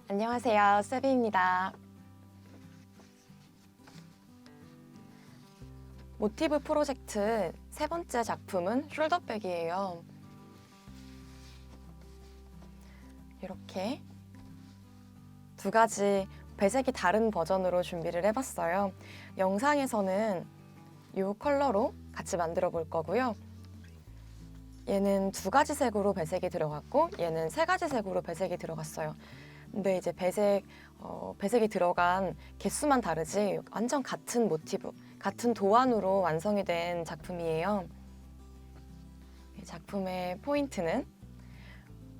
안녕하세요, 세비입니다. 모티브 프로젝트 세 번째 작품은 숄더백이에요. 이렇게 두 가지 배색이 다른 버전으로 준비를 해봤어요. 영상에서는 이 컬러로 같이 만들어 볼 거고요. 얘는 두 가지 색으로 배색이 들어갔고 얘는 세 가지 색으로 배색이 들어갔어요. 근데 이제 배색이 들어간 개수만 다르지 완전 같은 모티브, 같은 도안으로 완성이 된 작품이에요. 이 작품의 포인트는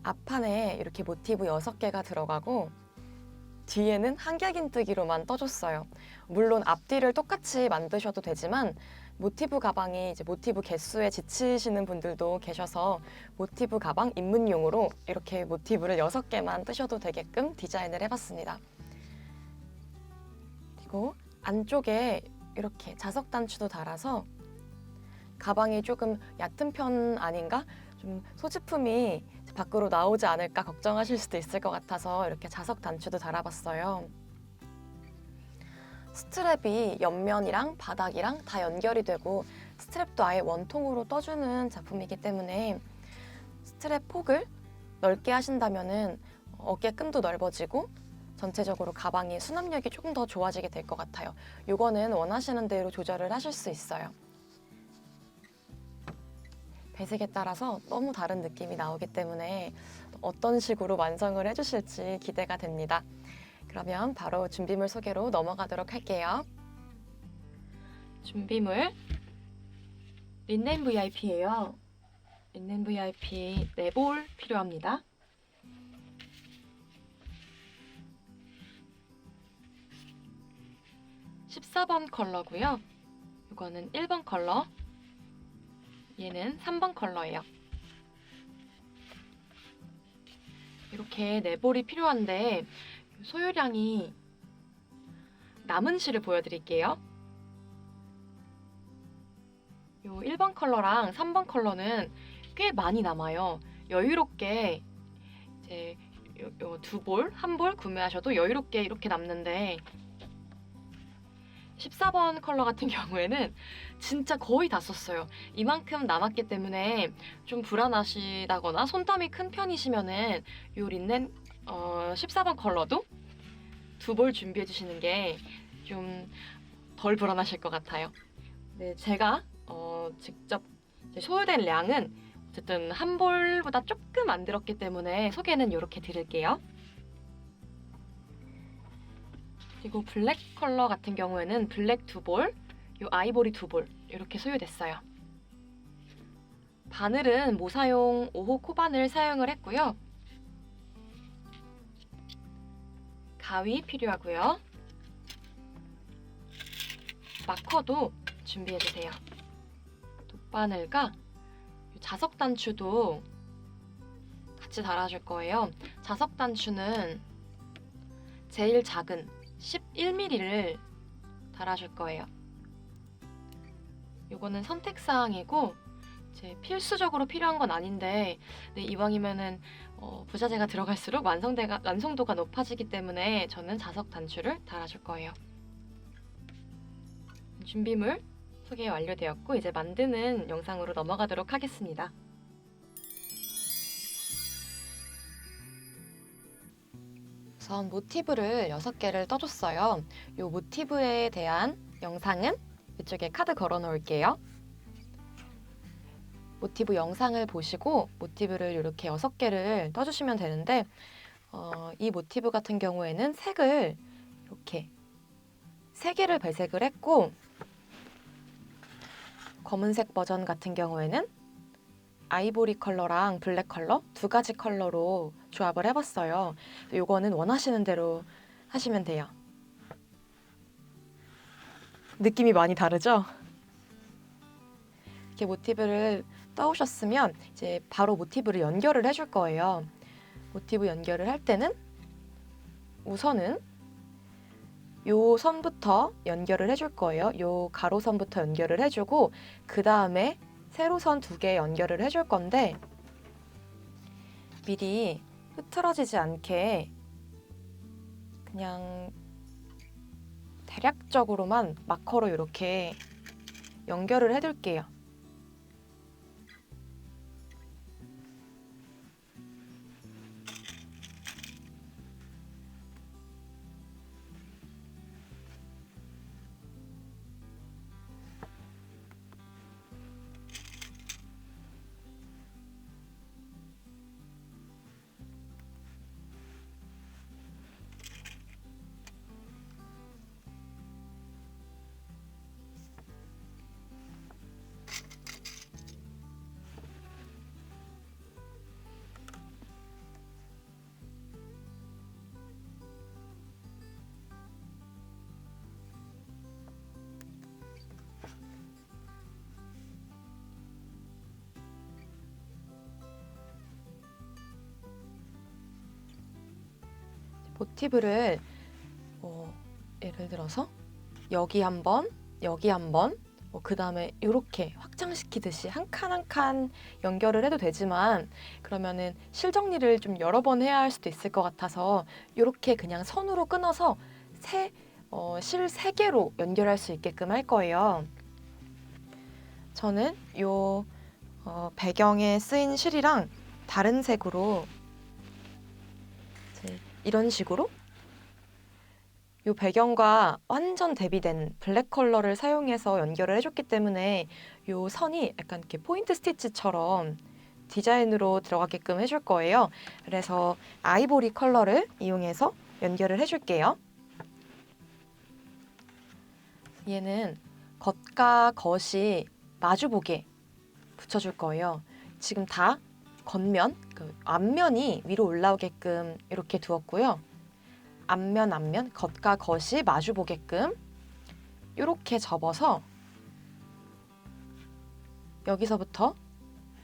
앞판에 이렇게 모티브 6개가 들어가고 뒤에는 한길긴뜨기로만 떠줬어요. 물론 앞뒤를 똑같이 만드셔도 되지만 모티브 가방이 이제 모티브 개수에 지치시는 분들도 계셔서 모티브 가방 입문용으로 이렇게 모티브를 6개만 뜨셔도 되게끔 디자인을 해봤습니다. 그리고 안쪽에 이렇게 자석 단추도 달아서 가방이 조금 얕은 편 아닌가? 좀 소지품이 밖으로 나오지 않을까 걱정하실 수도 있을 것 같아서 이렇게 자석 단추도 달아봤어요. 스트랩이 옆면이랑 바닥이랑 다 연결이 되고 스트랩도 아예 원통으로 떠주는 작품이기 때문에 스트랩 폭을 넓게 하신다면은 어깨끈도 넓어지고 전체적으로 가방이 수납력이 조금 더 좋아지게 될 것 같아요. 이거는 원하시는 대로 조절을 하실 수 있어요. 배색에 따라서 너무 다른 느낌이 나오기 때문에 어떤 식으로 완성을 해주실지 기대가 됩니다. 그러면 바로 준비물 소개로 넘어가도록 할게요. 준비물 린넨 VIP예요. 린넨 VIP 4볼 필요합니다. (14번) 컬러고요. 이거는 1번 컬러, 얘는 3번 컬러예요. 이렇게 4볼이 필요한데 소요량이 남은 실을 보여드릴게요. 요 1번 컬러랑 3번 컬러는 꽤 많이 남아요. 여유롭게 이제 요 2볼, 1볼 구매하셔도 여유롭게 이렇게 남는데 14번 컬러 같은 경우에는 진짜 거의 다 썼어요. 이만큼 남았기 때문에 좀 불안하시다거나 손땀이 큰 편이시면은 요 린넨 14번 컬러도 2볼 준비해 주시는 게 좀 덜 불안하실 것 같아요. 네, 제가 직접 소요된 량은 어쨌든 1볼보다 조금 안 들었기 때문에 소개는 이렇게 드릴게요. 그리고 블랙 컬러 같은 경우에는 블랙 2볼, 요 아이보리 2볼 이렇게 소요됐어요. 바늘은 모사용 5호 코바늘 사용을 했고요. 가위 필요하고요. 마커도 준비해주세요. 돗바늘과 자석 단추도 같이 달아줄 거예요. 자석 단추는 제일 작은 11mm를 달아줄 거예요. 이거는 선택사항이고 이제 필수적으로 필요한 건 아닌데 이왕이면은 부자재가 들어갈수록 완성도가 높아지기 때문에 저는 자석 단추를 달아줄 거예요. 준비물 소개 완료되었고 이제 만드는 영상으로 넘어가도록 하겠습니다. 우선 모티브를 6개를 떠줬어요. 이 모티브에 대한 영상은 이쪽에 카드 걸어 놓을게요. 모티브 영상을 보시고 모티브를 이렇게 6개를 떠주시면 되는데 이 모티브 같은 경우에는 색을 이렇게 3개를 배색을 했고 검은색 버전 같은 경우에는 아이보리 컬러랑 블랙 컬러 2가지 컬러로 조합을 해봤어요. 이거는 원하시는 대로 하시면 돼요. 느낌이 많이 다르죠? 이렇게 모티브를 떠오셨으면 이제 바로 모티브를 연결을 해줄 거예요. 모티브 연결을 할 때는 우선은 요 선부터 연결을 해줄 거예요. 요 가로선부터 연결을 해주고 그 다음에 세로선 2개 연결을 해줄 건데 미리 흐트러지지 않게 그냥 대략적으로만 마커로 이렇게 연결을 해둘게요. 모티브를 예를 들어서 여기 한 번, 여기 한 번, 그 다음에 이렇게 확장시키듯이 한 칸 한 칸 연결을 해도 되지만 그러면은 실 정리를 좀 여러 번 해야 할 수도 있을 것 같아서 이렇게 그냥 선으로 끊어서 실 3개로 연결할 수 있게끔 할 거예요. 저는 요 배경에 쓰인 실이랑 다른 색으로 이런 식으로 이 배경과 완전 대비된 블랙 컬러를 사용해서 연결을 해줬기 때문에 이 선이 약간 이렇게 포인트 스티치처럼 디자인으로 들어가게끔 해줄 거예요. 그래서 아이보리 컬러를 이용해서 연결을 해줄게요. 얘는 겉과 겉이 마주보게 붙여줄 거예요. 지금 다 겉면, 앞면이 위로 올라오게끔 이렇게 두었고요. 앞면, 겉과 겉이 마주보게끔 이렇게 접어서 여기서부터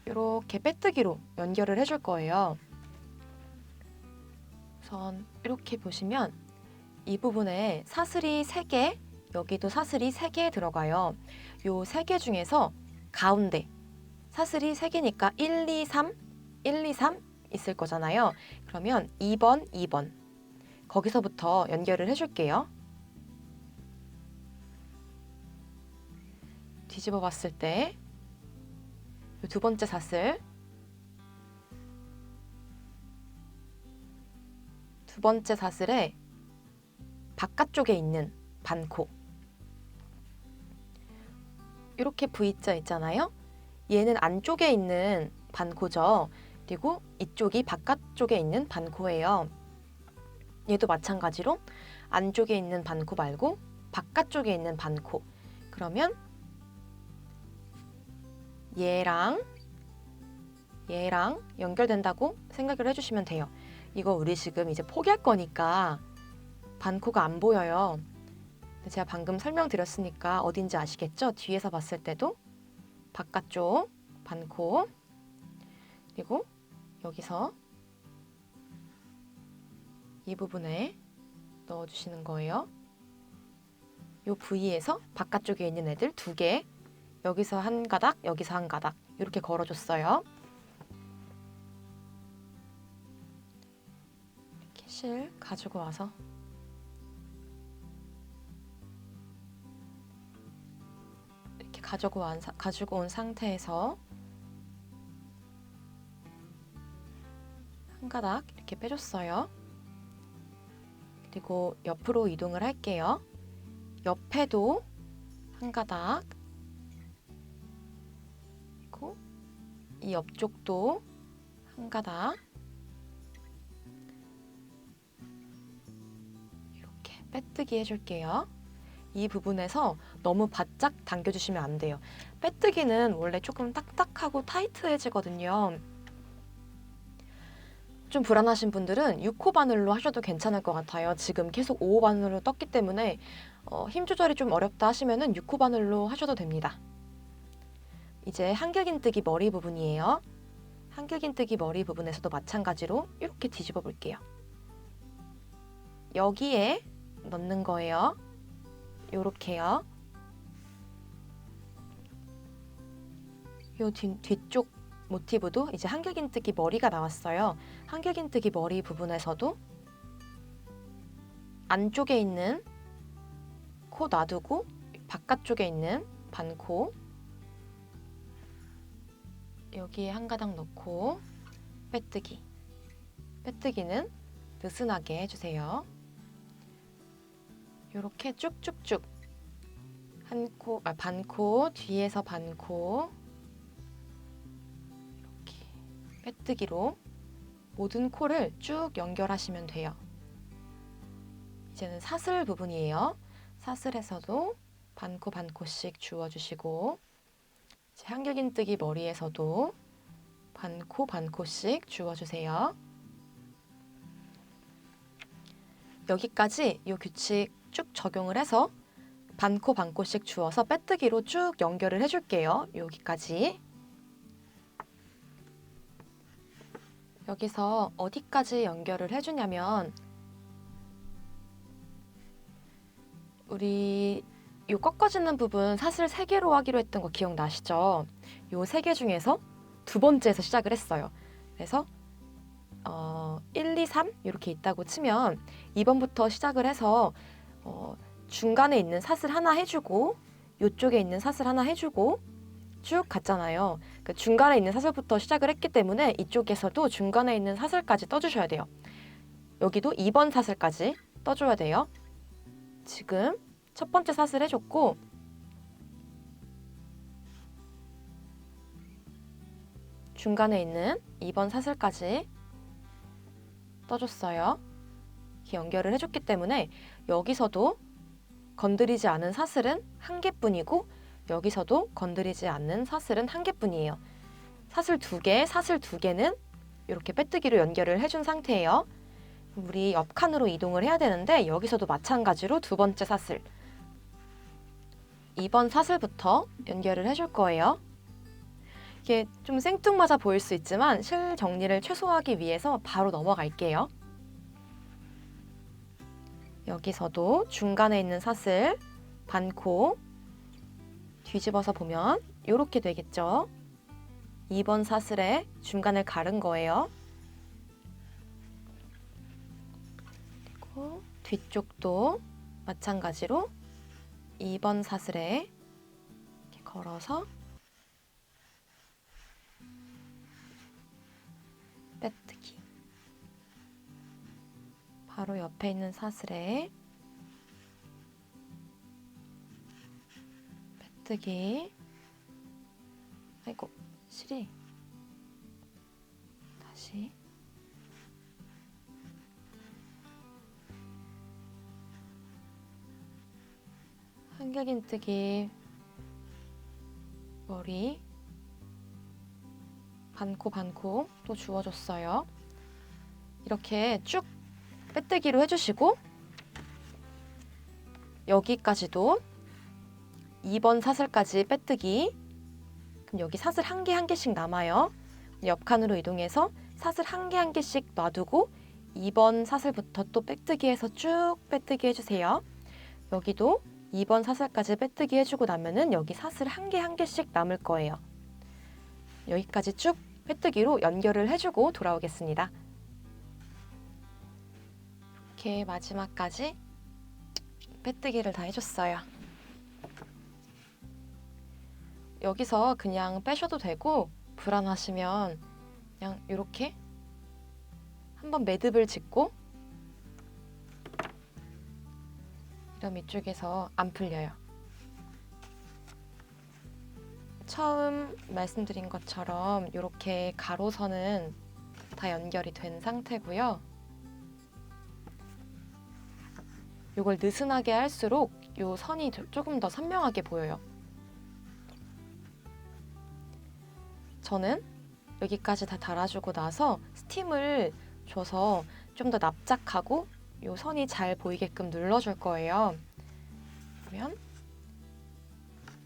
이렇게 빼뜨기로 연결을 해줄 거예요. 우선 이렇게 보시면 이 부분에 사슬이 3개, 여기도 사슬이 3개 들어가요. 이 3개 중에서 가운데 사슬이 3개니까 1, 2, 3, 1, 2, 3 있을 거잖아요. 그러면 2번, 2번 거기서부터 연결을 해줄게요. 뒤집어 봤을 때 이 2번째 사슬, 2번째 사슬의 바깥쪽에 있는 반코, 이렇게 V자 있잖아요. 얘는 안쪽에 있는 반코죠. 그리고 이쪽이 바깥쪽에 있는 반코예요. 얘도 마찬가지로 안쪽에 있는 반코 말고 바깥쪽에 있는 반코. 그러면 얘랑 연결된다고 생각을 해주시면 돼요. 이거 우리 지금 이제 포기할 거니까 반코가 안 보여요. 제가 방금 설명드렸으니까 어딘지 아시겠죠? 뒤에서 봤을 때도 바깥쪽 반코, 그리고 여기서 이 부분에 넣어주시는 거예요. 이 부위에서 바깥쪽에 있는 애들 2개, 여기서 한 가닥, 여기서 한 가닥 이렇게 걸어줬어요. 이렇게 실 가지고 와서 이렇게 가지고 온 상태에서 한 가닥 이렇게 빼줬어요. 그리고 옆으로 이동을 할게요. 옆에도 한 가닥, 그리고 이 옆쪽도 한 가닥 이렇게 빼뜨기 해줄게요. 이 부분에서 너무 바짝 당겨주시면 안 돼요. 빼뜨기는 원래 조금 딱딱하고 타이트해지거든요. 좀 불안하신 분들은 6호 바늘로 하셔도 괜찮을 것 같아요. 지금 계속 5호 바늘로 떴기 때문에 힘 조절이 좀 어렵다 하시면은 6호 바늘로 하셔도 됩니다. 이제 한길긴뜨기 머리 부분이에요. 한길긴뜨기 머리 부분에서도 마찬가지로 이렇게 뒤집어 볼게요. 여기에 넣는 거예요. 요렇게요. 요 뒤쪽 모티브도 이제 한길긴뜨기 머리가 나왔어요. 한길긴뜨기 머리 부분에서도 안쪽에 있는 코 놔두고 바깥쪽에 있는 반코 여기에 한 가닥 넣고 빼뜨기. 빼뜨기는 느슨하게 해주세요. 이렇게 쭉쭉쭉 반코 뒤에서 반코 이렇게 빼뜨기로 모든 코를 쭉 연결하시면 돼요. 이제는 사슬 부분이에요. 사슬에서도 반코 반코씩 주워주시고 이제 한길긴뜨기 머리에서도 반코 반코씩 주워주세요. 여기까지 이 규칙 쭉 적용을 해서 반코 반코씩 주워서 빼뜨기로 쭉 연결을 해줄게요. 여기까지. 여기서 어디까지 연결을 해주냐면 우리 요 꺾어지는 부분 사슬 3개로 하기로 했던 거 기억나시죠? 요 3개 중에서 두 번째에서 시작을 했어요. 그래서 1, 2, 3 이렇게 있다고 치면 2번부터 시작을 해서 중간에 있는 사슬 하나 해주고 이쪽에 있는 사슬 하나 해주고 쭉 갔잖아요. 그 중간에 있는 사슬부터 시작을 했기 때문에 이쪽에서도 중간에 있는 사슬까지 떠주셔야 돼요. 여기도 2번 사슬까지 떠줘야 돼요. 지금 첫 번째 사슬 해줬고 중간에 있는 2번 사슬까지 떠줬어요. 이렇게 연결을 해줬기 때문에 여기서도 건드리지 않은 사슬은 한 개뿐이고 여기서도 건드리지 않는 사슬은 한 개뿐이에요. 사슬 2개, 사슬 2개는 이렇게 빼뜨기로 연결을 해준 상태예요. 우리 옆칸으로 이동을 해야 되는데 여기서도 마찬가지로 두 번째 사슬 2번 사슬부터 연결을 해줄 거예요. 이게 좀 생뚱맞아 보일 수 있지만 실 정리를 최소화하기 위해서 바로 넘어갈게요. 여기서도 중간에 있는 사슬 반코 뒤집어서 보면 이렇게 되겠죠. 2번 사슬에 중간을 가른 거예요. 그리고 뒤쪽도 마찬가지로 2번 사슬에 이렇게 걸어서 빼뜨기. 바로 옆에 있는 사슬에 빼뜨기. 아이고, 실이. 다시. 한길긴뜨기 머리 반코 반코 또 주워줬어요. 이렇게 쭉 빼뜨기로 해주시고 여기까지도 2번 사슬까지 빼뜨기. 그럼 여기 사슬 한 개 한 개씩 남아요. 옆칸으로 이동해서 사슬 한 개 한 개씩 놔두고 2번 사슬부터 또 빼뜨기해서 쭉 빼뜨기 해주세요. 여기도 2번 사슬까지 빼뜨기 해주고 나면은 여기 사슬 한 개 한 개씩 남을 거예요. 여기까지 쭉 빼뜨기로 연결을 해주고 돌아오겠습니다. 이렇게 마지막까지 빼뜨기를 다 해줬어요. 여기서 그냥 빼셔도 되고 불안하시면 그냥 이렇게 한번 매듭을 짓고 이러면 이쪽에서 안 풀려요. 처음 말씀드린 것처럼 이렇게 가로선은 다 연결이 된 상태고요. 이걸 느슨하게 할수록 이 선이 조금 더 선명하게 보여요. 저는 여기까지 다 달아주고 나서 스팀을 줘서 좀 더 납작하고 이 선이 잘 보이게끔 눌러줄 거예요. 그러면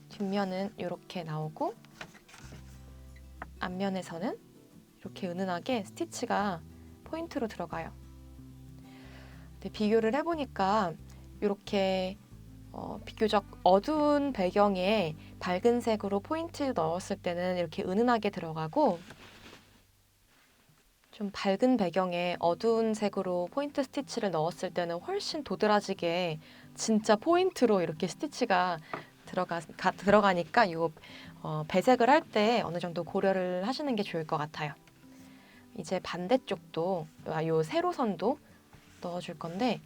뒷면은 이렇게 나오고 앞면에서는 이렇게 은은하게 스티치가 포인트로 들어가요. 근데 비교를 해보니까 이렇게 비교적 어두운 배경에 밝은 색으로 포인트 넣었을 때는 이렇게 은은하게 들어가고, 좀 밝은 배경에 어두운 색으로 포인트 스티치를 넣었을 때는 훨씬 도드라지게 진짜 포인트로 이렇게 스티치가 들어가니까 이 배색을 할 때 어느 정도 고려를 하시는 게 좋을 것 같아요. 이제 반대쪽도 이 세로선도 넣어줄 건데,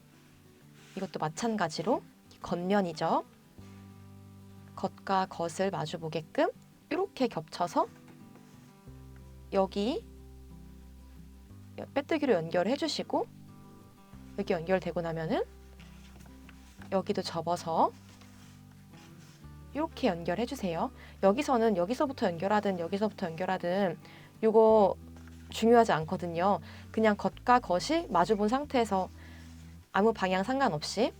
이것도 마찬가지로 겉면이죠. 겉과 겉을 마주 보게끔 이렇게 겹쳐서 여기 빼뜨기로 연결해 주시고, 여기 연결되고 나면은 여기도 접어서 이렇게 연결해 주세요. 여기서는 여기서부터 연결하든 여기서부터 연결하든 이거 중요하지 않거든요. 그냥 겉과 겉이 마주 본 상태에서 아무 방향 상관없이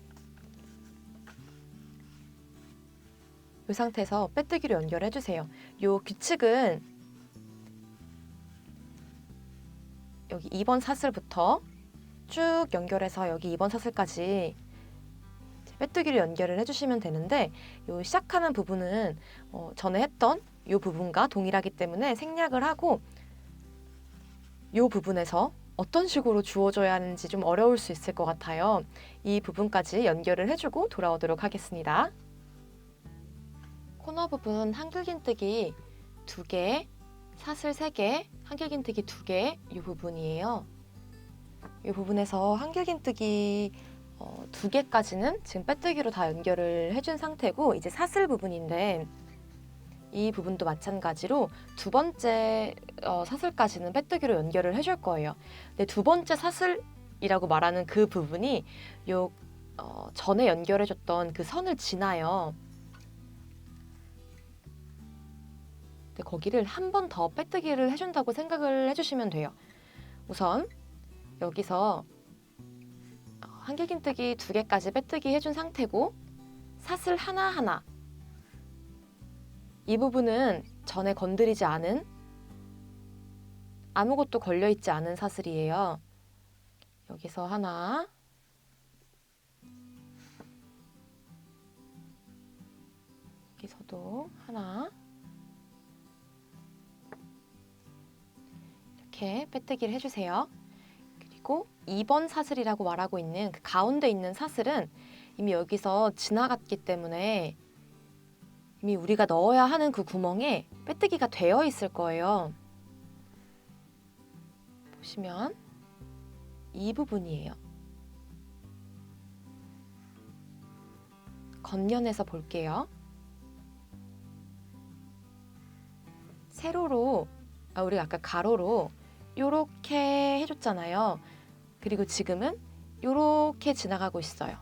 이 상태에서 빼뜨기로 연결해 주세요. 이 규칙은 여기 2번 사슬부터 쭉 연결해서 여기 2번 사슬까지 빼뜨기로 연결을 해주시면 되는데, 이 시작하는 부분은 전에 했던 이 부분과 동일하기 때문에 생략을 하고, 이 부분에서 어떤 식으로 주워줘야 하는지 좀 어려울 수 있을 것 같아요. 이 부분까지 연결을 해주고 돌아오도록 하겠습니다. 코너 부분 한길긴뜨기 2개, 사슬 3개, 한길긴뜨기 2개, 이 부분이에요. 이 부분에서 한길긴뜨기 2개까지는 지금 빼뜨기로 다 연결을 해준 상태고, 이제 사슬 부분인데 이 부분도 마찬가지로 두 번째 사슬까지는 빼뜨기로 연결을 해줄 거예요. 근데 두 번째 사슬이라고 말하는 그 부분이 전에 연결해줬던 그 선을 지나요. 근데 거기를 한 번 더 빼뜨기를 해준다고 생각을 해주시면 돼요. 우선 여기서 한길긴뜨기 2개까지 빼뜨기 해준 상태고, 사슬 하나하나 이 부분은 전에 건드리지 않은, 아무것도 걸려있지 않은 사슬이에요. 여기서 하나, 여기서도 하나, 이렇게 빼뜨기를 해주세요. 그리고 2번 사슬이라고 말하고 있는 그 가운데 있는 사슬은 이미 여기서 지나갔기 때문에 이미 우리가 넣어야 하는 그 구멍에 빼뜨기가 되어 있을 거예요. 보시면 이 부분이에요. 겉면에서 볼게요. 세로로, 우리가 아까 가로로 요렇게 해줬잖아요. 그리고 지금은 요렇게 지나가고 있어요.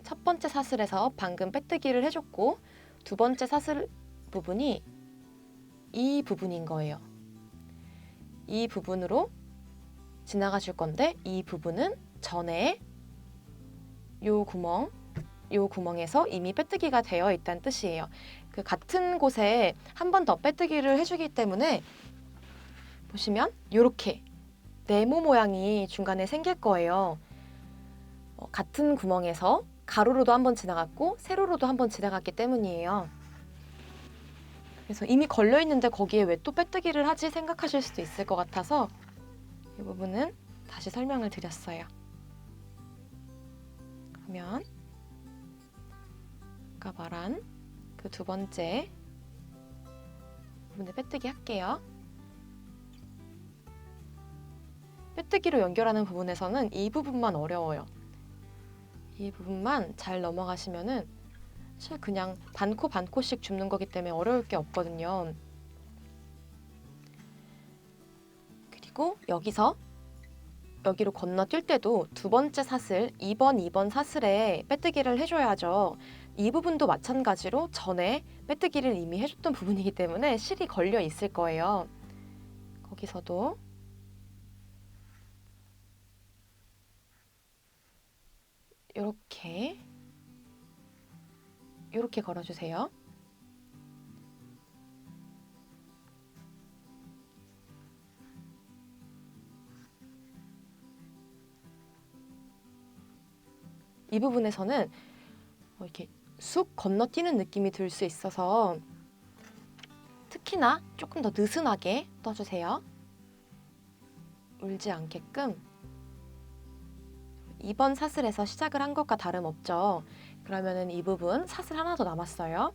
첫 번째 사슬에서 방금 빼뜨기를 해줬고, 두 번째 사슬 부분이 이 부분인 거예요. 이 부분으로 지나가 줄 건데, 이 부분은 전에 요 구멍에서 이미 빼뜨기가 되어 있다는 뜻이에요. 그 같은 곳에 한 번 더 빼뜨기를 해주기 때문에 보시면 이렇게 네모 모양이 중간에 생길 거예요. 같은 구멍에서 가로로도 한 번 지나갔고 세로로도 한 번 지나갔기 때문이에요. 그래서 이미 걸려 있는데 거기에 왜 또 빼뜨기를 하지 생각하실 수도 있을 것 같아서 이 부분은 다시 설명을 드렸어요. 그러면 아까 말한 그 두 번째 부분에 빼뜨기 할게요. 빼뜨기로 연결하는 부분에서는 이 부분만 어려워요. 이 부분만 잘 넘어가시면은 사실 그냥 반코씩 줍는 거기 때문에 어려울 게 없거든요. 그리고 여기로 건너뛸 때도 두 번째 사슬, 2번 사슬에 빼뜨기를 해줘야죠. 이 부분도 마찬가지로 전에 빼뜨기를 이미 해줬던 부분이기 때문에 실이 걸려 있을 거예요. 거기서도 이렇게 걸어주세요. 이 부분에서는 이렇게 쑥 건너뛰는 느낌이 들 수 있어서 특히나 조금 더 느슨하게 떠주세요. 울지 않게끔. 2번 사슬에서 시작을 한 것과 다름없죠. 그러면은 이 부분 사슬 하나 더 남았어요.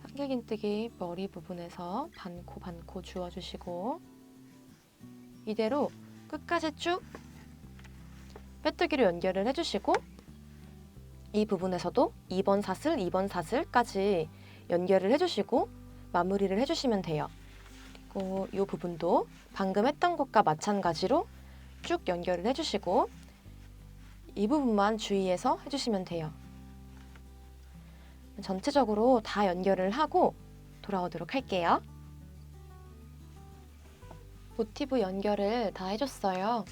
한길긴뜨기 머리 부분에서 반코 주워주시고 이대로 끝까지 쭉 빼뜨기로 연결을 해주시고 이 부분에서도 2번 사슬, 2번 사슬까지 연결을 해주시고 마무리를 해주시면 돼요. 그리고 이 부분도 방금 했던 것과 마찬가지로 쭉 연결을 해주시고 이 부분만 주의해서 해주시면 돼요. 전체적으로 다 연결을 하고 돌아오도록 할게요. 모티브 연결을 다 해줬어요.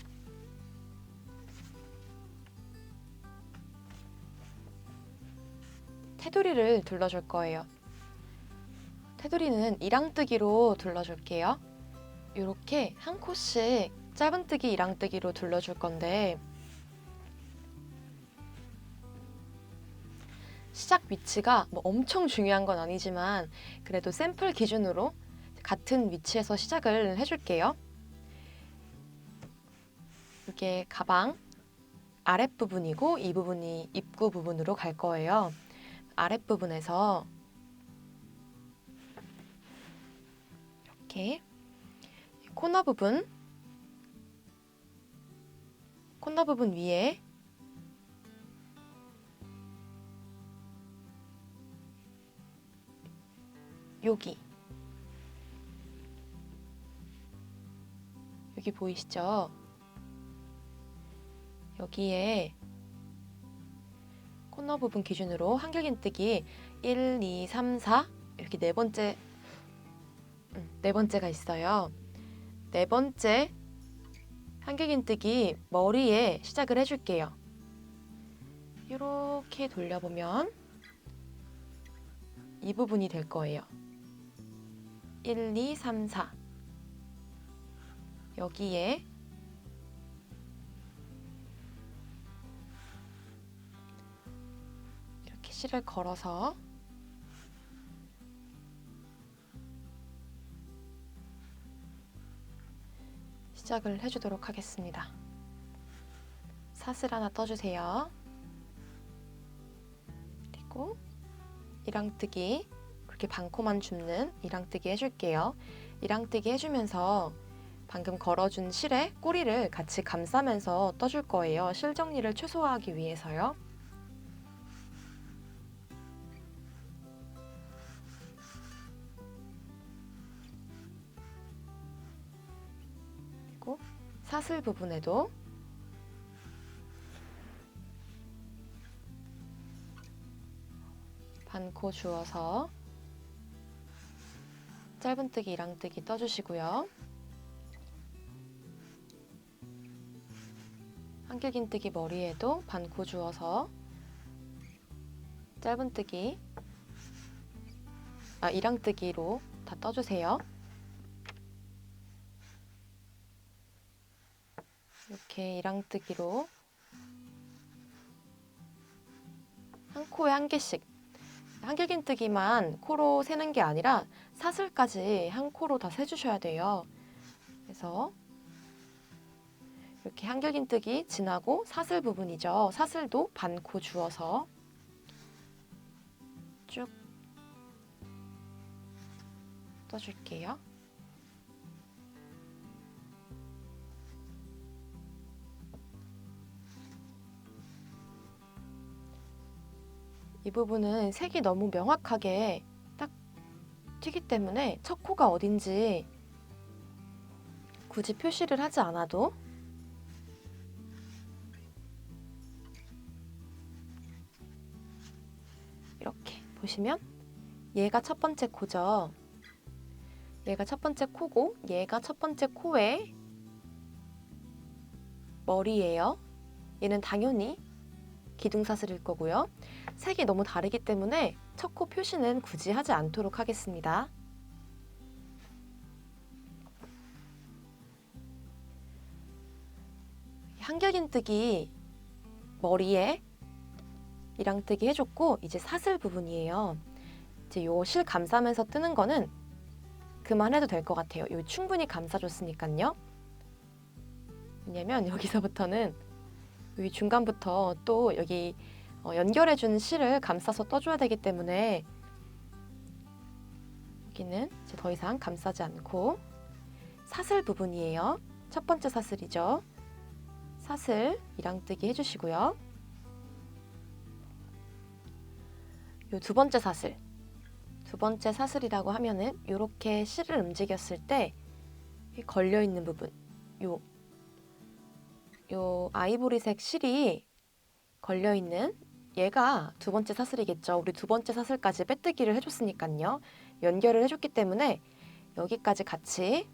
테두리를 둘러줄 거예요. 테두리는 이랑뜨기로 둘러줄게요. 이렇게 한 코씩 짧은뜨기, 이랑뜨기로 둘러줄 건데 시작 위치가 뭐 엄청 중요한 건 아니지만 그래도 샘플 기준으로 같은 위치에서 시작을 해줄게요. 이게 가방 아랫부분이고 이 부분이 입구 부분으로 갈 거예요. 아랫부분에서 이렇게 코너 부분 위에 여기 보이시죠? 여기에 코너 부분 기준으로 한길긴뜨기 1, 2, 3, 4 이렇게 네 번째가 있어요. 네 번째 한길긴뜨기 머리에 시작을 해줄게요. 이렇게 돌려보면 이 부분이 될 거예요. 1, 2, 3, 4 여기에 이렇게 실을 걸어서 시작을 해주도록 하겠습니다. 사슬 하나 떠주세요. 그리고 이랑뜨기 그렇게 반코만 줍는 이랑뜨기 해줄게요. 이랑뜨기 해주면서 방금 걸어준 실의 꼬리를 같이 감싸면서 떠줄 거예요. 실 정리를 최소화하기 위해서요. 그리고 사슬 부분에도 반코 주어서 짧은뜨기, 이랑뜨기 떠주시고요. 한길긴뜨기 머리에도 반코 주어서 짧은뜨기, 이랑뜨기로 다 떠주세요. 이렇게 이랑뜨기로 한 코에 한 개씩 한길긴뜨기만 코로 세는 게 아니라 사슬까지 한 코로 다 세주셔야 돼요. 그래서 이렇게 한길긴뜨기 지나고 사슬 부분이죠. 사슬도 반코 주어서 쭉 떠줄게요. 이 부분은 색이 너무 명확하게 딱 튀기 때문에 첫 코가 어딘지 굳이 표시를 하지 않아도 이렇게 보시면 얘가 첫 번째 코죠. 얘가 첫 번째 코고 얘가 첫 번째 코의 머리예요. 얘는 당연히 기둥사슬일 거고요. 색이 너무 다르기 때문에 첫 코 표시는 굳이 하지 않도록 하겠습니다. 한결긴뜨기 머리에 이랑뜨기 해줬고 이제 사슬 부분이에요. 이제 요 실 감싸면서 뜨는 거는 그만해도 될 것 같아요. 요 충분히 감싸줬으니까요. 왜냐면 여기서부터는 여기 중간부터 또 여기 연결해주는 실을 감싸서 떠줘야 되기 때문에 여기는 이제 더 이상 감싸지 않고 사슬 부분이에요. 첫 번째 사슬이죠. 사슬 이랑뜨기 해주시고요. 요 두 번째 사슬. 두 번째 사슬이라고 하면은 이렇게 실을 움직였을 때 걸려있는 부분, 요 아이보리색 실이 걸려있는 얘가 두 번째 사슬이겠죠. 우리 두 번째 사슬까지 빼뜨기를 해줬으니까요. 연결을 해줬기 때문에 여기까지 같이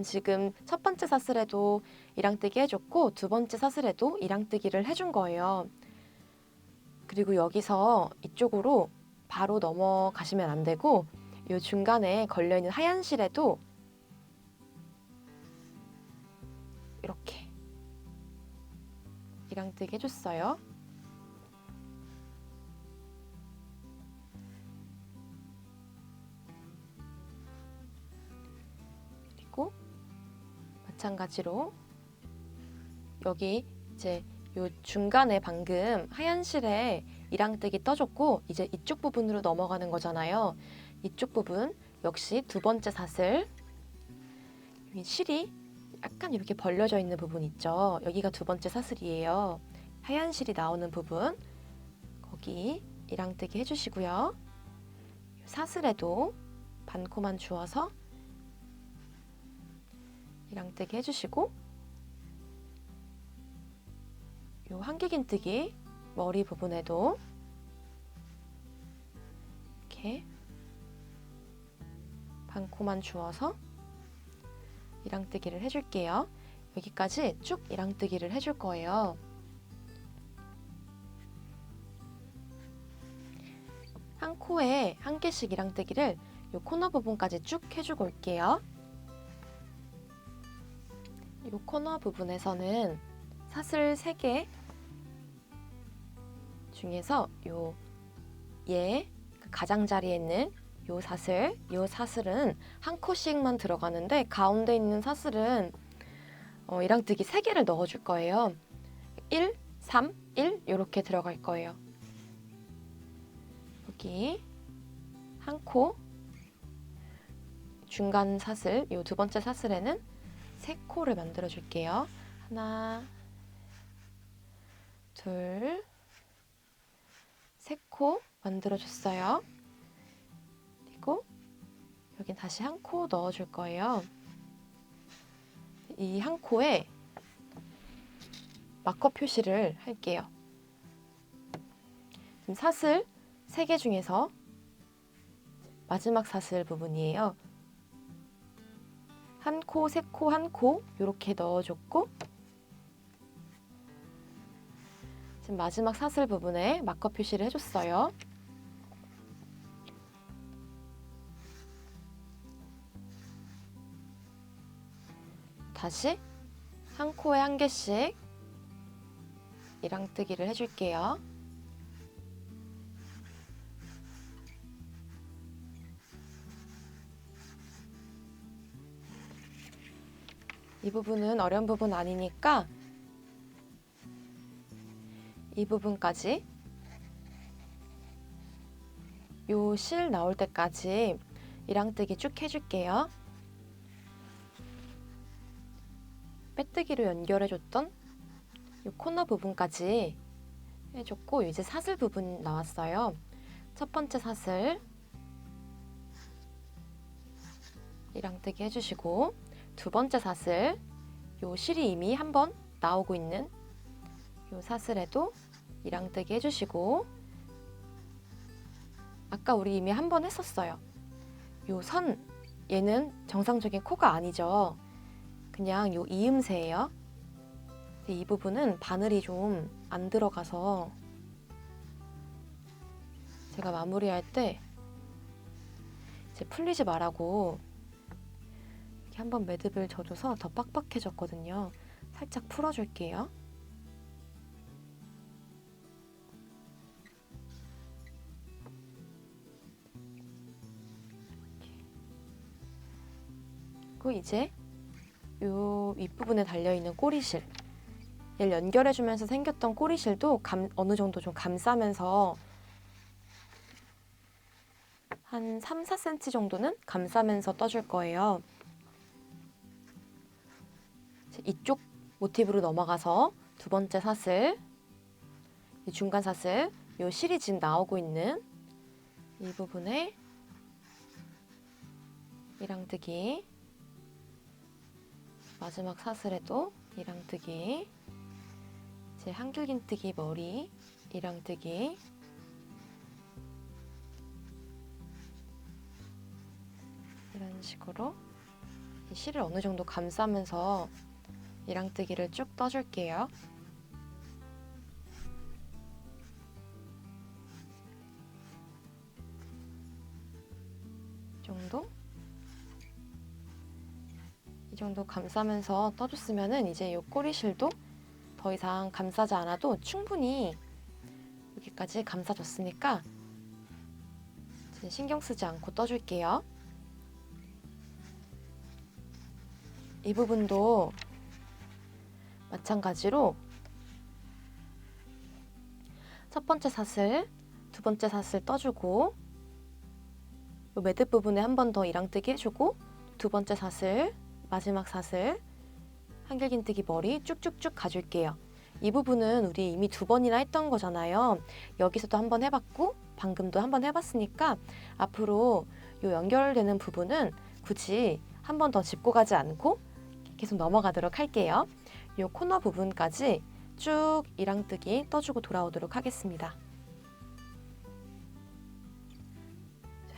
지금 첫 번째 사슬에도 이랑뜨기 해줬고 두 번째 사슬에도 이랑뜨기를 해준 거예요. 그리고 여기서 이쪽으로 바로 넘어가시면 안 되고 이 중간에 걸려있는 하얀 실에도 이렇게 이랑뜨기 해줬어요. 그리고 마찬가지로 여기 이제 요 중간에 방금 하얀 실에 이랑뜨기 떠줬고 이제 이쪽 부분으로 넘어가는 거잖아요. 이쪽 부분 역시 두 번째 사슬, 여기 실이 약간 이렇게 벌려져 있는 부분 있죠. 여기가 두 번째 사슬이에요. 하얀 실이 나오는 부분 거기 이랑뜨기 해주시고요. 사슬에도 반코만 주어서 이랑뜨기 해주시고 요 한길긴뜨기 머리 부분에도 이렇게 반코만 주어서 이랑뜨기를 해줄게요. 여기까지 쭉 이랑뜨기를 해줄 거예요. 한 코에 한 개씩 이랑뜨기를 요 코너 부분까지 쭉 해주고 올게요. 요 코너 부분에서는 사슬 3개 중에서 얘 가장자리에 있는 요 사슬은 한 코씩만 들어가는데 가운데 있는 사슬은 이랑뜨기 3개를 넣어줄 거예요. 1, 3, 1 이렇게 들어갈 거예요. 여기 한 코, 중간 사슬, 요 두 번째 사슬에는 3코를 만들어 줄게요. 하나, 둘, 3코 만들어 줬어요. 그리고 여기 다시 한 코 넣어 줄 거예요. 이 한 코에 마커 표시를 할게요. 지금 사슬 3개 중에서 마지막 사슬 부분이에요. 한 코, 3코, 한 코 이렇게 넣어줬고 지금 마지막 사슬 부분에 마커 표시를 해줬어요. 다시 한 코에 한 개씩 이랑뜨기를 해줄게요. 이 부분은 어려운 부분 아니니까 이 부분까지 요 실 나올 때까지 이랑뜨기 쭉 해줄게요. 빼뜨기로 연결해줬던 이 코너 부분까지 해줬고 이제 사슬 부분 나왔어요. 첫 번째 사슬 이랑뜨기 해주시고 두 번째 사슬 요 실이 이미 한번 나오고 있는 요 사슬에도 이랑뜨기 해주시고 아까 우리 이미 한 번 했었어요. 요 선 얘는 정상적인 코가 아니죠. 그냥 요 이음새예요. 이 부분은 바늘이 좀 안 들어가서 제가 마무리할 때 이제 풀리지 말라고 이렇게 한번 매듭을 져줘서 더 빡빡해졌거든요. 살짝 풀어줄게요. 그리고 이제 요 윗부분에 달려있는 꼬리실, 얘를 연결해주면서 생겼던 꼬리실도 어느 정도 좀 감싸면서 한 3, 4cm 정도는 감싸면서 떠줄 거예요. 이쪽 모티브로 넘어가서 두 번째 사슬, 이 중간 사슬, 요 실이 지금 나오고 있는 이 부분에 이랑뜨기, 마지막 사슬에도 이랑뜨기, 이제 한길긴뜨기 머리, 이랑뜨기, 이런 식으로 이 실을 어느 정도 감싸면서 이랑뜨기를 쭉 떠줄게요. 이 정도 감싸면서 떠줬으면은 이제 이 꼬리실도 더 이상 감싸지 않아도 충분히 여기까지 감싸줬으니까 이제 신경 쓰지 않고 떠줄게요. 이 부분도 마찬가지로 첫 번째 사슬, 두 번째 사슬 떠주고 이 매듭 부분에 한 번 더 이랑뜨기 해주고 두 번째 사슬, 마지막 사슬, 한길긴뜨기 머리 쭉쭉쭉 가줄게요. 이 부분은 우리 이미 2번이나 했던 거잖아요. 여기서도 한번 해봤고 방금도 한번 해봤으니까 앞으로 이 연결되는 부분은 굳이 한 번 더 짚고 가지 않고 계속 넘어가도록 할게요. 이 코너 부분까지 쭉 이랑뜨기 떠주고 돌아오도록 하겠습니다.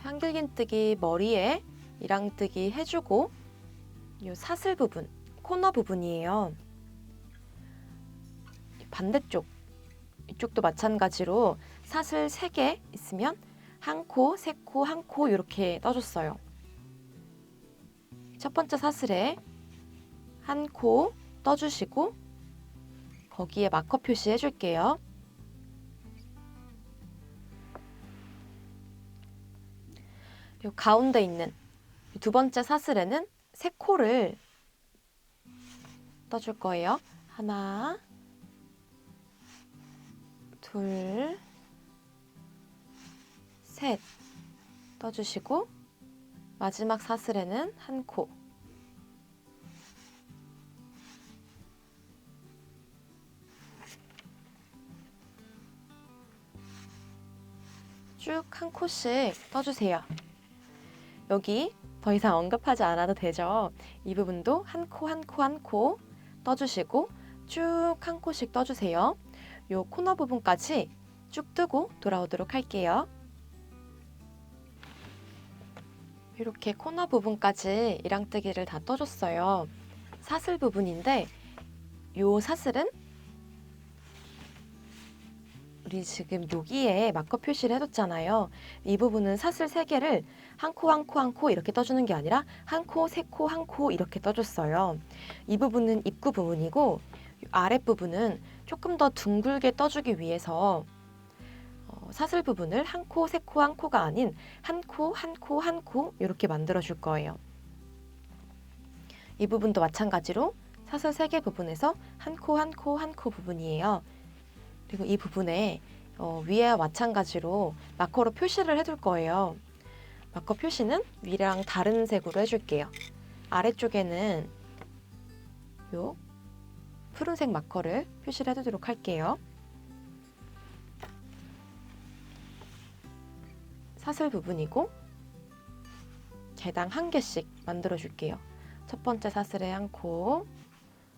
한길긴뜨기 머리에 이랑뜨기 해주고 이 사슬 부분, 코너 부분이에요. 반대쪽, 이쪽도 마찬가지로 사슬 3개 있으면 한 코, 3코, 한 코 이렇게 떠줬어요. 첫 번째 사슬에 한 코 떠주시고 거기에 마커 표시 해줄게요. 이 가운데 있는 두 번째 사슬에는 3코를 떠줄 거예요. 하나, 둘, 셋 떠주시고 마지막 사슬에는 한 코. 쭉 한 코씩 떠주세요. 여기 더 이상 언급하지 않아도 되죠. 이 부분도 한 코, 한 코, 한 코 떠주시고 쭉 한 코씩 떠주세요. 요 코너 부분까지 쭉 뜨고 돌아오도록 할게요. 이렇게 코너 부분까지 이랑뜨기를 다 떠줬어요. 사슬 부분인데 요 사슬은 우리 지금 여기에 마커 표시를 해뒀잖아요. 이 부분은 사슬 3개를 한 코, 한 코, 한 코 이렇게 떠주는 게 아니라 한 코, 3코, 한 코 이렇게 떠줬어요. 이 부분은 입구 부분이고 아랫부분은 조금 더 둥글게 떠주기 위해서 사슬 부분을 한 코, 3코, 한 코가 아닌 한 코, 한 코, 한 코 이렇게 만들어 줄 거예요. 이 부분도 마찬가지로 사슬 3개 부분에서 한 코, 한 코, 한 코 부분이에요. 그리고 이 부분에 위에와 마찬가지로 마커로 표시를 해둘 거예요. 마커 표시는 위랑 다른 색으로 해줄게요. 아래쪽에는 요 푸른색 마커를 표시를 해두도록 할게요. 사슬 부분이고 개당 1개씩 만들어 줄게요. 첫 번째 사슬에 한 코,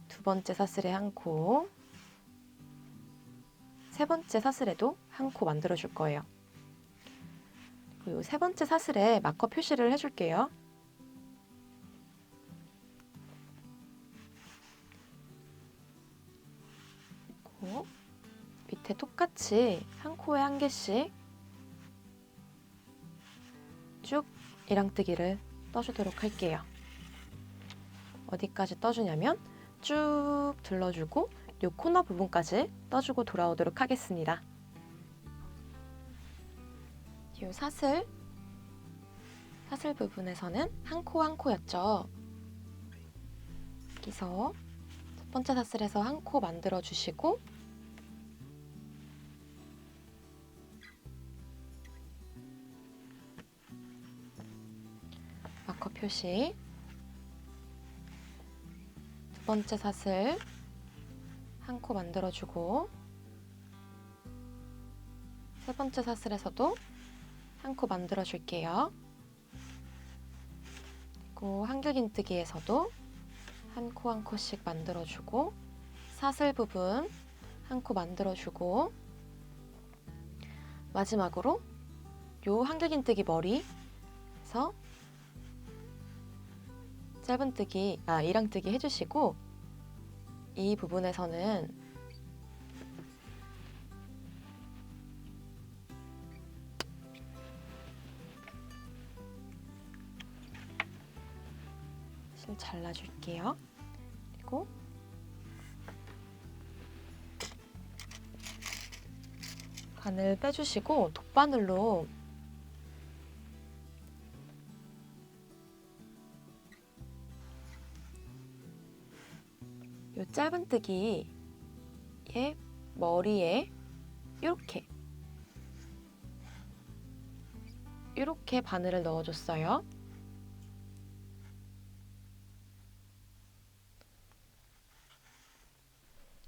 두 번째 사슬에 한 코, 세 번째 사슬에도 한 코 만들어 줄 거예요. 그리고 세 번째 사슬에 마커 표시를 해줄게요. 밑에 똑같이 한 코에 한 개씩 쭉 이랑뜨기를 떠주도록 할게요. 어디까지 떠주냐면 쭉 둘러주고 요 코너 부분까지 떠주고 돌아오도록 하겠습니다. 요 사슬 부분에서는 한 코 한 코였죠. 여기서 첫 번째 사슬에서 한 코 만들어 주시고 마커 표시, 두 번째 사슬 한 코 만들어 주고 세 번째 사슬에서도 한 코 만들어 줄게요. 그리고 한길긴뜨기에서도 한 코 한 코씩 만들어 주고 사슬 부분 한 코 만들어 주고 마지막으로 요 한길긴뜨기 머리에서 짧은뜨기, 이랑뜨기 해주시고 이 부분에서는 실 잘라줄게요. 그리고 바늘 빼주시고 돗바늘로 요 짧은뜨기의 머리에 이렇게 바늘을 넣어줬어요.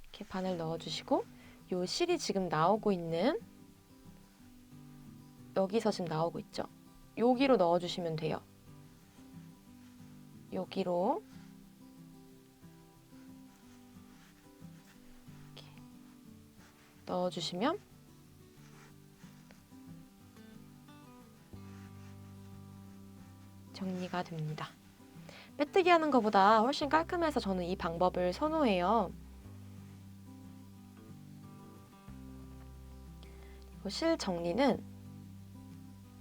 이렇게 바늘 넣어주시고 요 실이 지금 나오고 있는 여기서 지금 나오고 있죠. 여기로 넣어주시면 돼요. 여기로 이렇게 넣어주시면 정리가 됩니다. 빼뜨기 하는 것보다 훨씬 깔끔해서 저는 이 방법을 선호해요. 그리고 실 정리는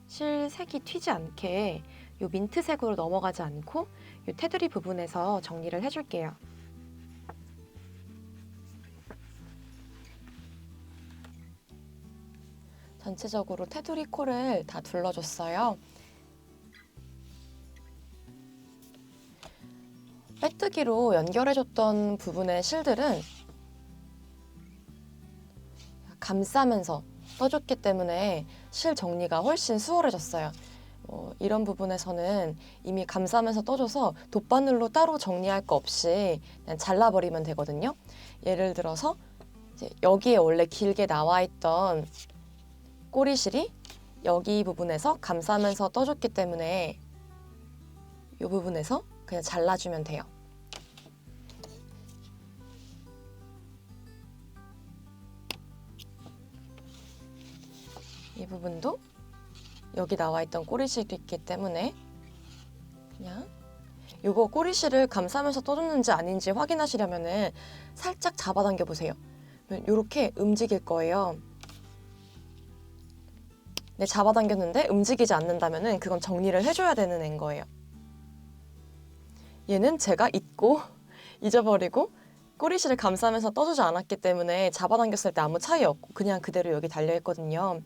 실 색이 튀지 않게 요 민트색으로 넘어가지 않고 요 테두리 부분에서 정리를 해줄게요. 전체적으로 테두리 코를 다 둘러줬어요. 빼뜨기로 연결해줬던 부분의 실들은 감싸면서 떠줬기 때문에 실 정리가 훨씬 수월해졌어요. 이런 부분에서는 이미 감싸면서 떠줘서 돗바늘로 따로 정리할 거 없이 그냥 잘라버리면 되거든요. 예를 들어서 이제 여기에 원래 길게 나와 있던 꼬리실이 여기 부분에서 감싸면서 떠줬기 때문에 이 부분에서 그냥 잘라주면 돼요. 이 부분도 여기 나와 있던 꼬리실이 있기 때문에 그냥 이거 꼬리실을 감싸면서 떠줬는지 아닌지 확인하시려면은 살짝 잡아당겨 보세요. 이렇게 움직일 거예요. 네, 잡아당겼는데 움직이지 않는다면은 그건 정리를 해줘야 되는 애인 거예요. 얘는 제가 잊고 잊어버리고 꼬리실을 감싸면서 떠주지 않았기 때문에 잡아당겼을 때 아무 차이 없고 그냥 그대로 여기 달려있거든요.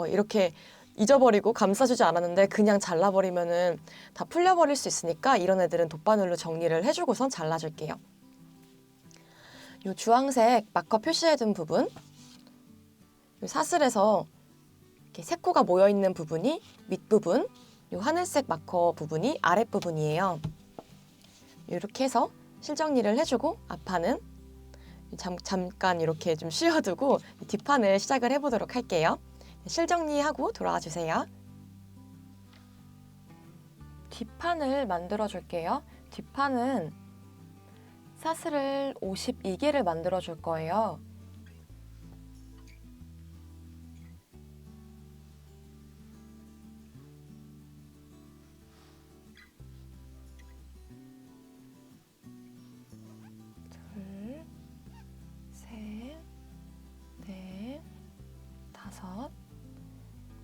이렇게 잊어버리고 감싸주지 않았는데 그냥 잘라버리면은 다 풀려버릴 수 있으니까 이런 애들은 돗바늘로 정리를 해주고선 잘라줄게요. 요 주황색 마커 표시해둔 부분, 요 사슬에서 이렇게 세 코가 모여있는 부분이 밑부분, 요 하늘색 마커 부분이 아랫부분이에요. 이렇게 해서 실정리를 해주고 앞판은 잠깐 이렇게 좀 쉬어두고 뒷판을 시작을 해보도록 할게요. 실정리하고 돌아와 주세요. 뒷판을 만들어 줄게요. 뒷판은 사슬을 52개를 만들어 줄 거예요. 둘, 셋, 넷,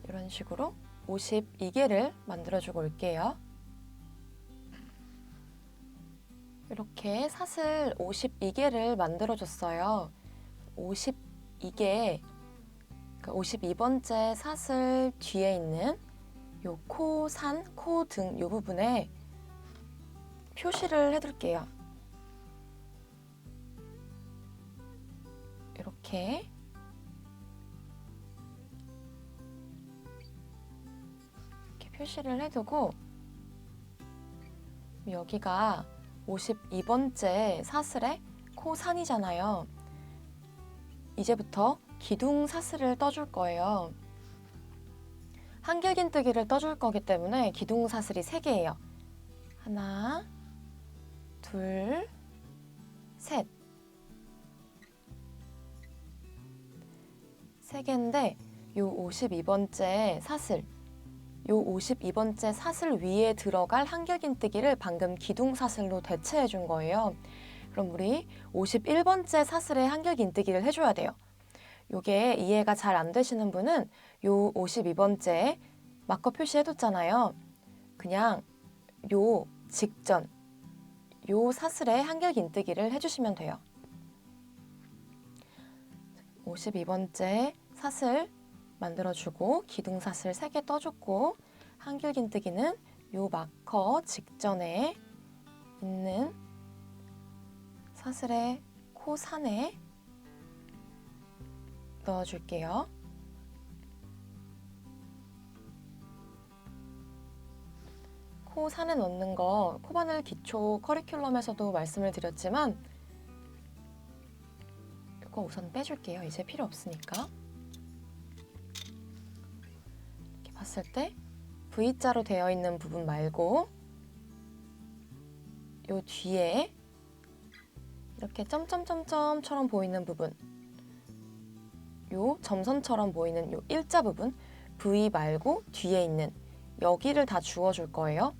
이런 식으로 52개를 만들어주고 올게요. 이렇게 사슬 52개를 만들어줬어요. 52개, 그러니까 52번째 사슬 뒤에 있는 요 코 산, 코 등 요 부분에 표시를 해둘게요. 이렇게 표시를 해두고 여기가 52번째 사슬의 코산이잖아요. 이제부터 기둥 사슬을 떠줄 거예요. 한길긴뜨기를 떠줄 거기 때문에 기둥 사슬이 3개예요. 하나, 둘, 셋. 3개인데 요 52번째 사슬, 요 52번째 사슬 위에 들어갈 한길긴뜨기를 방금 기둥 사슬로 대체해 준 거예요. 그럼 우리 51번째 사슬에 한길긴뜨기를 해줘야 돼요. 요게 이해가 잘 안 되시는 분은 요 52번째 마커 표시해뒀잖아요. 그냥 요 직전, 요 사슬에 한길긴뜨기를 해주시면 돼요. 52번째 사슬 만들어주고 기둥 사슬 3개 떠줬고 한길긴뜨기는 요 마커 직전에 있는 사슬의 코산에 넣어줄게요. 코산에 넣는 거 코바늘 기초 커리큘럼에서도 말씀을 드렸지만 이거 우선 빼줄게요. 이제 필요 없으니까. 이렇게 봤을 때 V자로 되어 있는 부분 말고 요 뒤에 이렇게 점점점점처럼 보이는 부분, 요 점선처럼 보이는 요 일자 부분, V 말고 뒤에 있는 여기를 다 주워줄 거예요.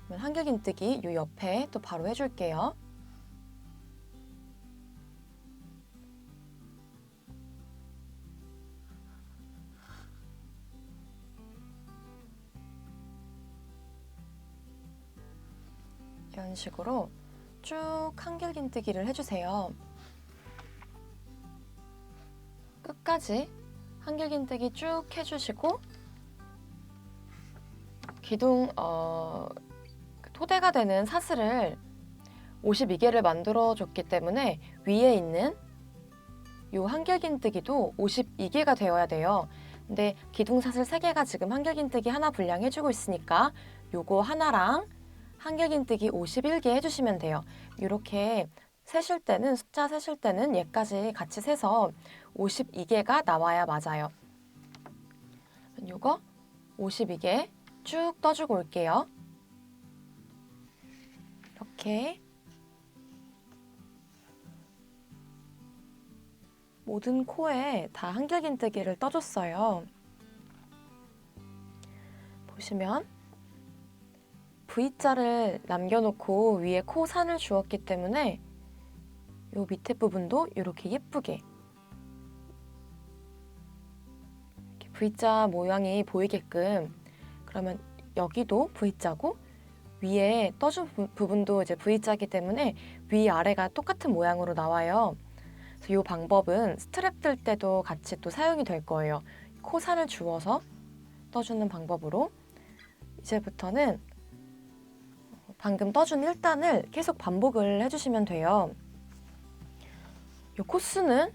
그러면 한길긴뜨기 요 옆에 또 바로 해줄게요. 이런 식으로 쭉 한길긴뜨기를 해주세요. 끝까지 한길긴뜨기 쭉 해주시고 기둥 토대가 되는 사슬을 52개를 만들어줬기 때문에 위에 있는 요 한길긴뜨기도 52개가 되어야 돼요. 근데 기둥 사슬 3개가 지금 한길긴뜨기 하나 분량해주고 있으니까 요거 하나랑 한길긴뜨기 51개 해주시면 돼요. 이렇게 세실 때는 숫자 세실 때는 얘까지 같이 세서 52개가 나와야 맞아요. 요거 52개 쭉 떠주고 올게요. 이렇게 모든 코에 다 한길긴뜨기를 떠줬어요. 보시면 V자를 남겨놓고 위에 코산을 주었기 때문에 요 밑에 부분도 이렇게 예쁘게 이렇게 V자 모양이 보이게끔, 그러면 여기도 V자고 위에 떠준 부분도 이제 V자이기 때문에 위아래가 똑같은 모양으로 나와요. 그래서 이 방법은 스트랩 뜰 때도 같이 또 사용이 될 거예요. 코산을 주워서 떠주는 방법으로. 이제부터는 방금 떠준 1단을 계속 반복을 해주시면 돼요. 이 코수는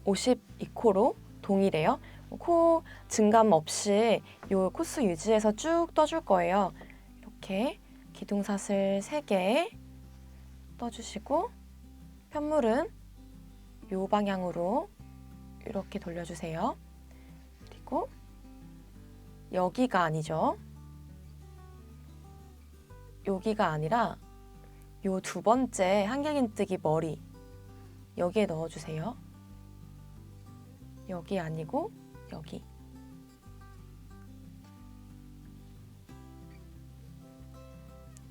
52코로 동일해요. 코 증감 없이 이 코수 유지해서 쭉 떠줄 거예요. 이렇게 기둥사슬 3개 떠주시고 편물은 이 방향으로 이렇게 돌려주세요. 그리고 여기가 아니죠. 여기가 아니라 요 2번째 한길긴뜨기 머리 여기에 넣어주세요. 여기 아니고 여기.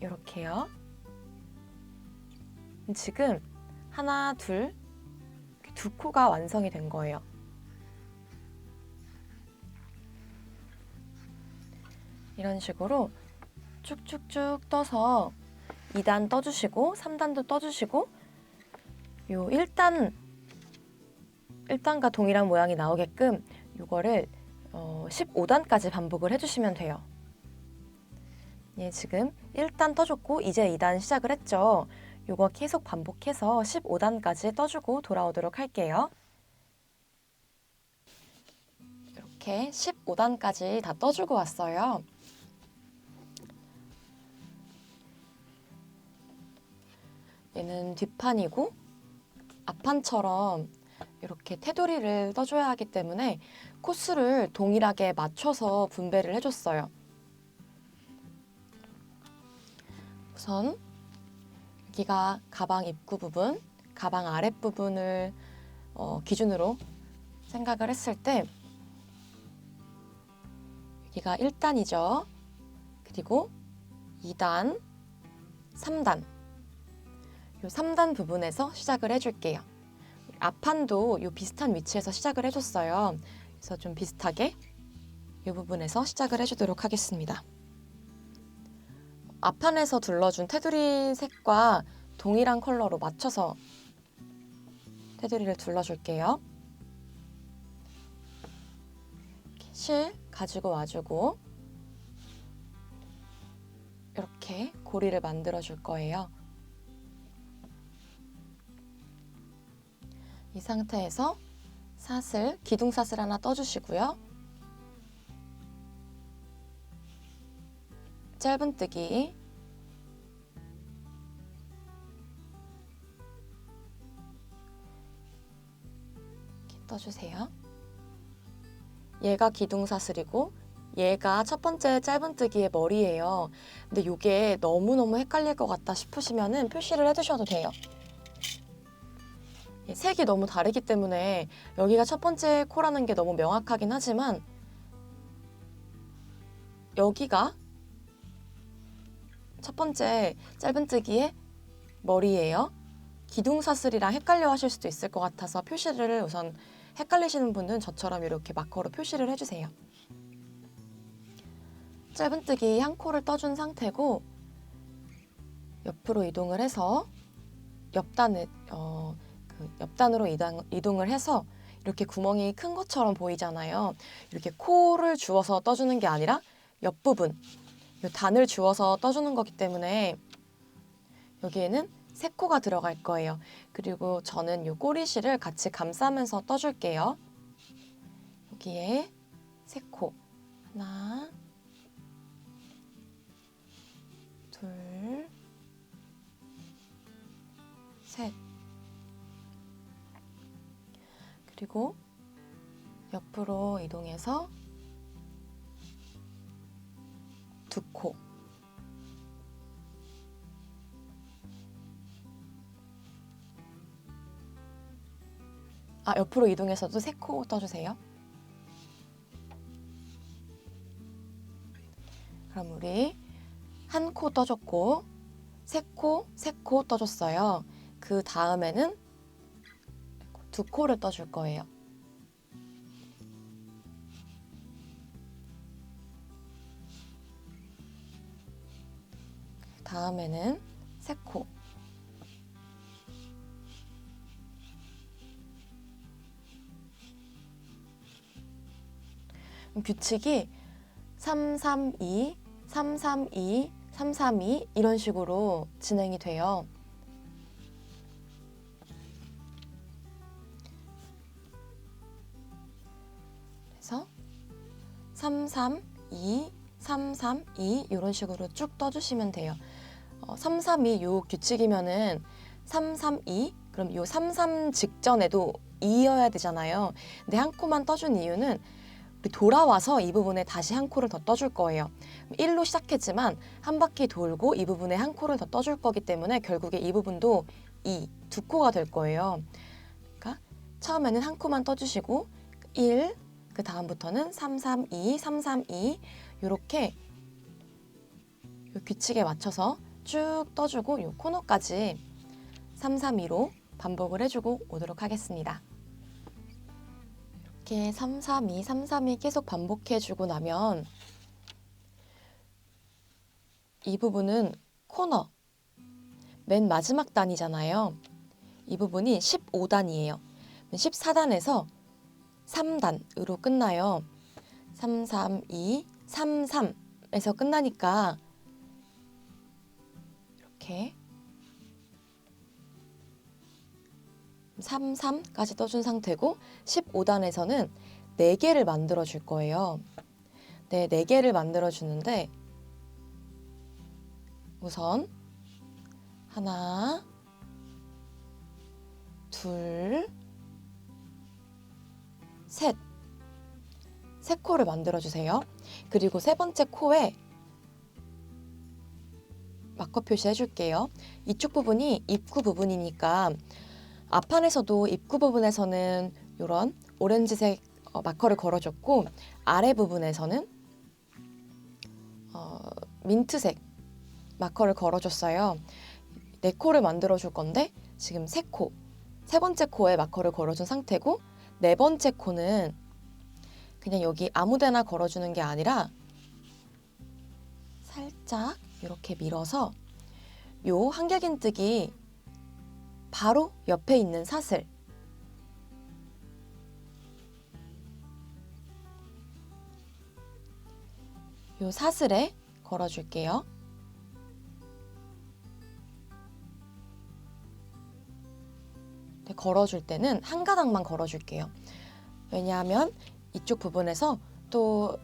이렇게요. 지금 하나, 둘, 두 코가 완성이 된 거예요. 이런 식으로 쭉쭉쭉 떠서 2단 떠주시고 3단도 떠주시고 요 1단과 동일한 모양이 나오게끔 요거를 15단까지 반복을 해주시면 돼요. 예, 지금 1단 떠줬고 이제 2단 시작을 했죠. 요거 계속 반복해서 15단까지 떠주고 돌아오도록 할게요. 이렇게 15단까지 다 떠주고 왔어요. 얘는 뒷판이고 앞판처럼 이렇게 테두리를 떠줘야 하기 때문에 코스를 동일하게 맞춰서 분배를 해줬어요. 우선 여기가 가방 입구 부분, 가방 아랫부분을 기준으로 생각을 했을 때 여기가 1단이죠. 그리고 2단, 3단. 이 3단 부분에서 시작을 해줄게요. 앞판도 이 비슷한 위치에서 시작을 해줬어요. 그래서 좀 비슷하게 이 부분에서 시작을 해주도록 하겠습니다. 앞판에서 둘러준 테두리 색과 동일한 컬러로 맞춰서 테두리를 둘러줄게요. 실 가지고 와주고 이렇게 고리를 만들어 줄 거예요. 이 상태에서 사슬, 기둥사슬 하나 떠주시고요. 짧은뜨기 이렇게 떠주세요. 얘가 기둥사슬이고 얘가 첫 번째 짧은뜨기의 머리예요. 근데 이게 너무너무 헷갈릴 것 같다 싶으시면은 표시를 해두셔도 돼요. 색이 너무 다르기 때문에 여기가 첫 번째 코라는 게 너무 명확하긴 하지만 여기가 첫 번째 짧은뜨기의 머리예요. 기둥사슬이랑 헷갈려 하실 수도 있을 것 같아서 표시를 우선 헷갈리시는 분은 저처럼 이렇게 마커로 표시를 해주세요. 짧은뜨기 한 코를 떠준 상태고 옆으로 이동을 해서 옆단으로 이동을 해서 이렇게 구멍이 큰 것처럼 보이잖아요. 이렇게 코를 주워서 떠주는 게 아니라 옆부분, 이 단을 주워서 떠주는 거기 때문에 여기에는 세 코가 들어갈 거예요. 그리고 저는 이 꼬리실을 같이 감싸면서 떠줄게요. 여기에 세 코. 하나, 둘, 셋. 그리고 옆으로 이동해서 두 코. 옆으로 이동해서도 세 코 떠주세요. 그럼 우리 한 코 떠줬고 세 코 떠줬어요. 그 다음에는 두 코를 떠줄 거예요. 다음에는 세 코. 규칙이 332, 332, 332 이런 식으로 진행이 돼요. 그래서 332, 332 이런 식으로 쭉 떠주시면 돼요. 332 요 규칙이면은 332 그럼 요 33 직전에도 2여야 되잖아요. 근데 한 코만 떠준 이유는 우리 돌아와서 이 부분에 다시 한 코를 더 떠줄 거예요. 1로 시작했지만 한 바퀴 돌고 이 부분에 한 코를 더 떠줄 거기 때문에 결국에 이 부분도 2, 두 코가 될 거예요. 그러니까 처음에는 한 코만 떠주시고 1, 그 다음부터는 332, 332 이렇게 요 규칙에 맞춰서 쭉 떠주고 요 코너까지 332로 반복을 해주고 오도록 하겠습니다. 이렇게 332, 332 계속 반복해주고 나면 이 부분은 코너, 맨 마지막 단이잖아요. 이 부분이 15단이에요. 14단에서 3단으로 끝나요. 3, 3, 2, 3, 3에서 끝나니까 이렇게 3, 3까지 떠준 상태고 15단에서는 4개를 만들어 줄 거예요. 네, 4개를 만들어 주는데 우선 하나, 둘, 셋. 세 코를 만들어 주세요. 그리고 세 번째 코에 마커 표시해 줄게요. 이쪽 부분이 입구 부분이니까 앞판에서도 입구 부분에서는 이런 오렌지색 마커를 걸어줬고 아래 부분에서는 민트색 마커를 걸어줬어요. 4코를 만들어 줄 건데 지금 3코, 세 번째 코에 마커를 걸어준 상태고 네 번째 코는 그냥 여기 아무데나 걸어주는 게 아니라 살짝 이렇게 밀어서 요 한길긴뜨기 바로 옆에 있는 사슬 요 사슬에 걸어줄게요. 네, 걸어줄 때는 한 가닥만 걸어줄게요. 왜냐하면 이쪽 부분에서 또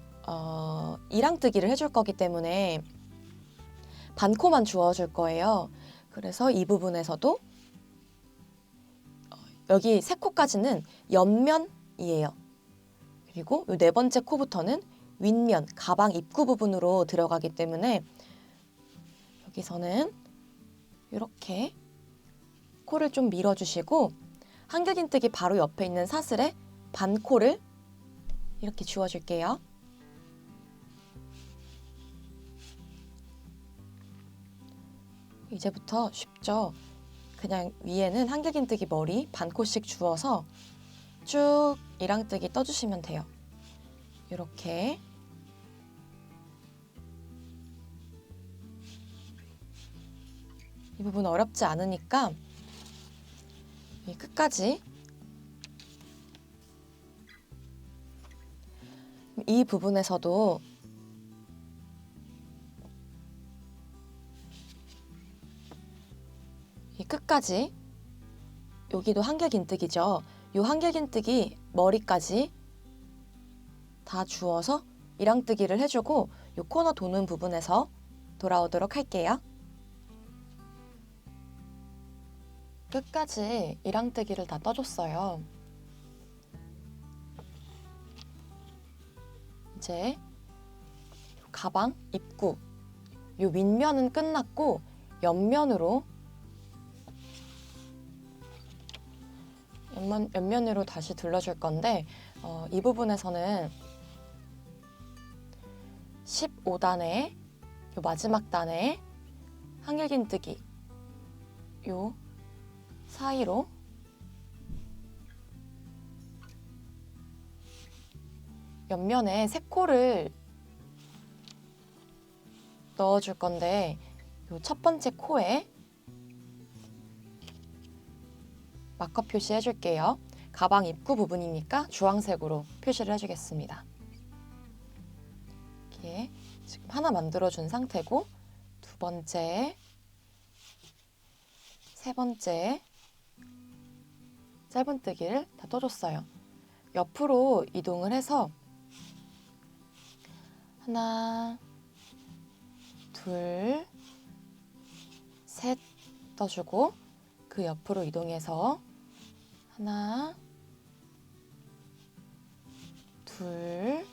이랑뜨기를 해줄 거기 때문에 반코만 주워줄 거예요. 그래서 이 부분에서도 여기 3코까지는 옆면이에요. 그리고 이 네 번째 코부터는 윗면, 가방 입구 부분으로 들어가기 때문에 여기서는 이렇게 코를 좀 밀어주시고 한길긴뜨기 바로 옆에 있는 사슬에 반코를 이렇게 주워줄게요. 이제부터 쉽죠? 그냥 위에는 한길긴뜨기 머리 반코씩 주워서 쭉 이랑뜨기 떠주시면 돼요. 이렇게 이 부분 어렵지 않으니까 끝까지 이 부분에서도 이 끝까지 여기도 한길긴뜨기죠. 이 한길긴뜨기 머리까지 다 주워서 이랑뜨기를 해주고 이 코너 도는 부분에서 돌아오도록 할게요. 끝까지 이랑뜨기를 다 떠줬어요. 이제 가방 입구 이 윗면은 끝났고 옆면으로 다시 둘러줄 건데 이 부분에서는 15단의 요 마지막 단에 한길긴뜨기 요 사이로 옆면에 3코를 넣어줄 건데 요 첫 번째 코에 마커 표시 해줄게요. 가방 입구 부분이니까 주황색으로 표시를 해주겠습니다. 이렇게 지금 하나 만들어준 상태고 두 번째, 세 번째 짧은뜨기를 다 떠줬어요. 옆으로 이동을 해서 하나, 둘, 셋 떠주고 그 옆으로 이동해서 하나, 둘,